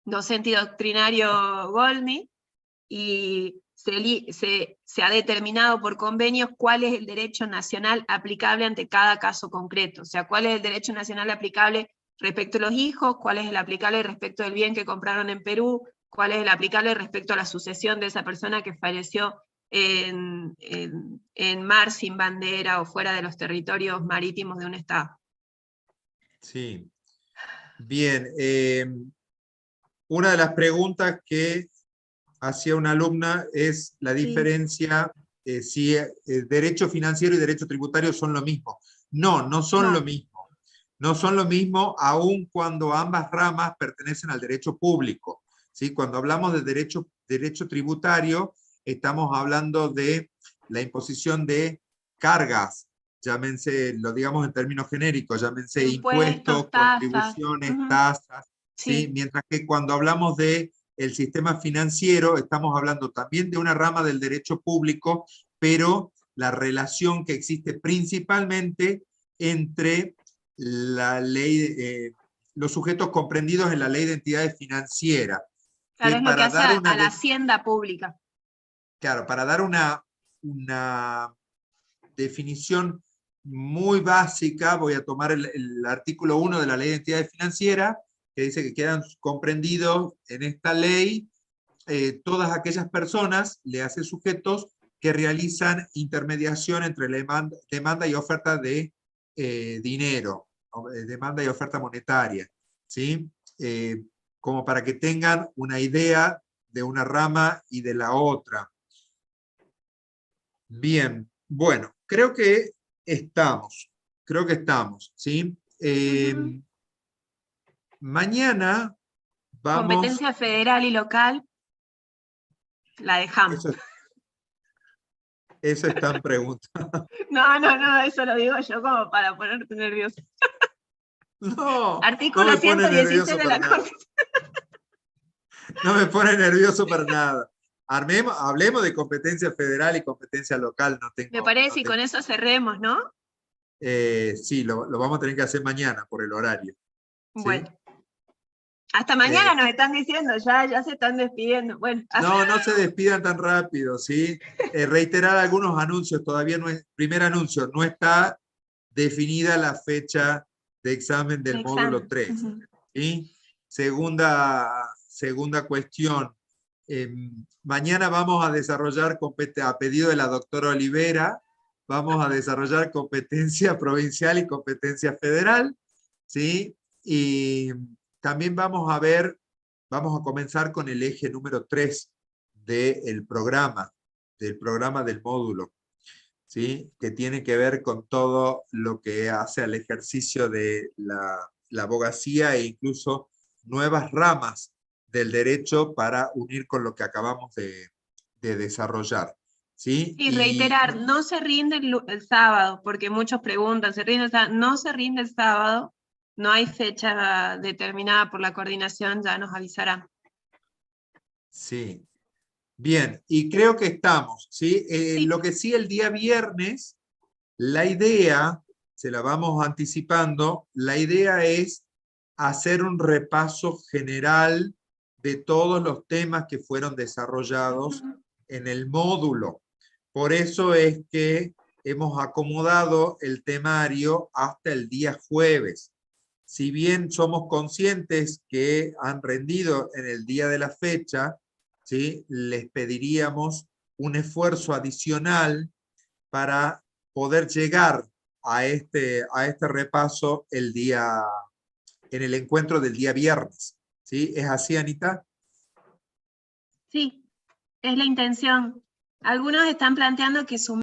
docente y doctrinario Golmi, y se ha determinado por convenios cuál es el derecho nacional aplicable ante cada caso concreto. O sea, cuál es el derecho nacional aplicable respecto a los hijos, cuál es el aplicable respecto del bien que compraron en Perú, cuál es el aplicable respecto a la sucesión de esa persona que falleció en mar sin bandera o fuera de los territorios marítimos de un Estado. Sí, bien. Una de las preguntas que hacía una alumna es la diferencia, si derecho financiero y derecho tributario son lo mismo. No, no son lo mismo. No son lo mismo, aun cuando ambas ramas pertenecen al derecho público. ¿Sí? Cuando hablamos de derecho tributario, estamos hablando de la imposición de cargas, llámense, lo digamos en términos genéricos, llámense impuestos, Impuestos, tasas. contribuciones, tasas, ¿sí? Sí. Mientras que cuando hablamos de el sistema financiero, estamos hablando también de una rama del derecho público, pero la relación que existe principalmente entre la ley, los sujetos comprendidos en la ley de entidades financieras, Claro, que es lo que para hace dar a la hacienda pública. claro, para dar una definición muy básica, voy a tomar el artículo 1 de la ley de entidades financieras, que dice que quedan comprendidos en esta ley todas aquellas personas, le hace sujetos, que realizan intermediación entre demanda y oferta de dinero, demanda y oferta monetaria, ¿sí? Como para que tengan una idea de una rama y de la otra. Bien, bueno, creo que estamos, ¿sí? Mañana vamos... Competencia federal y local, la dejamos. Eso está en pregunta. No, eso lo digo yo como para ponerte nervioso. No, no Artículo me pone 116 nervioso de para la nada. Constitución. No me pone nervioso para nada. Hablemos de competencia federal y competencia local. Me parece, y con eso cerremos, ¿no? Sí, lo vamos a tener que hacer mañana por el horario. ¿Sí? Bueno. Hasta mañana nos están diciendo, ya se están despidiendo. Bueno, no se despidan tan rápido, ¿sí? Reiterar algunos anuncios, todavía no es, primer anuncio, no está definida la fecha de examen del módulo 3. ¿Sí? Segunda cuestión, mañana vamos a desarrollar, a pedido de la doctora Olivera, vamos a desarrollar competencia provincial y competencia federal, ¿sí? Y también vamos a comenzar con el eje número 3 del programa del módulo, ¿sí? Que tiene que ver con todo lo que hace al ejercicio de la abogacía e incluso nuevas ramas del derecho para unir con lo que acabamos de desarrollar. ¿Sí? Y reiterar, no se rinde el sábado, porque muchos preguntan, ¿se rinde el sábado? No se rinde el sábado, no hay fecha determinada por la coordinación, ya nos avisarán. Sí. Bien, y creo que estamos, ¿sí? Sí. Lo que sí, el día viernes, la idea, se la vamos anticipando, la idea es hacer un repaso general de todos los temas que fueron desarrollados en el módulo. Por eso es que hemos acomodado el temario hasta el día jueves. Si bien somos conscientes que han rendido en el día de la fecha, ¿sí?, les pediríamos un esfuerzo adicional para poder llegar a este repaso en el encuentro del día viernes. ¿Sí? ¿Es así, Anita? Sí, es la intención. Algunos están planteando que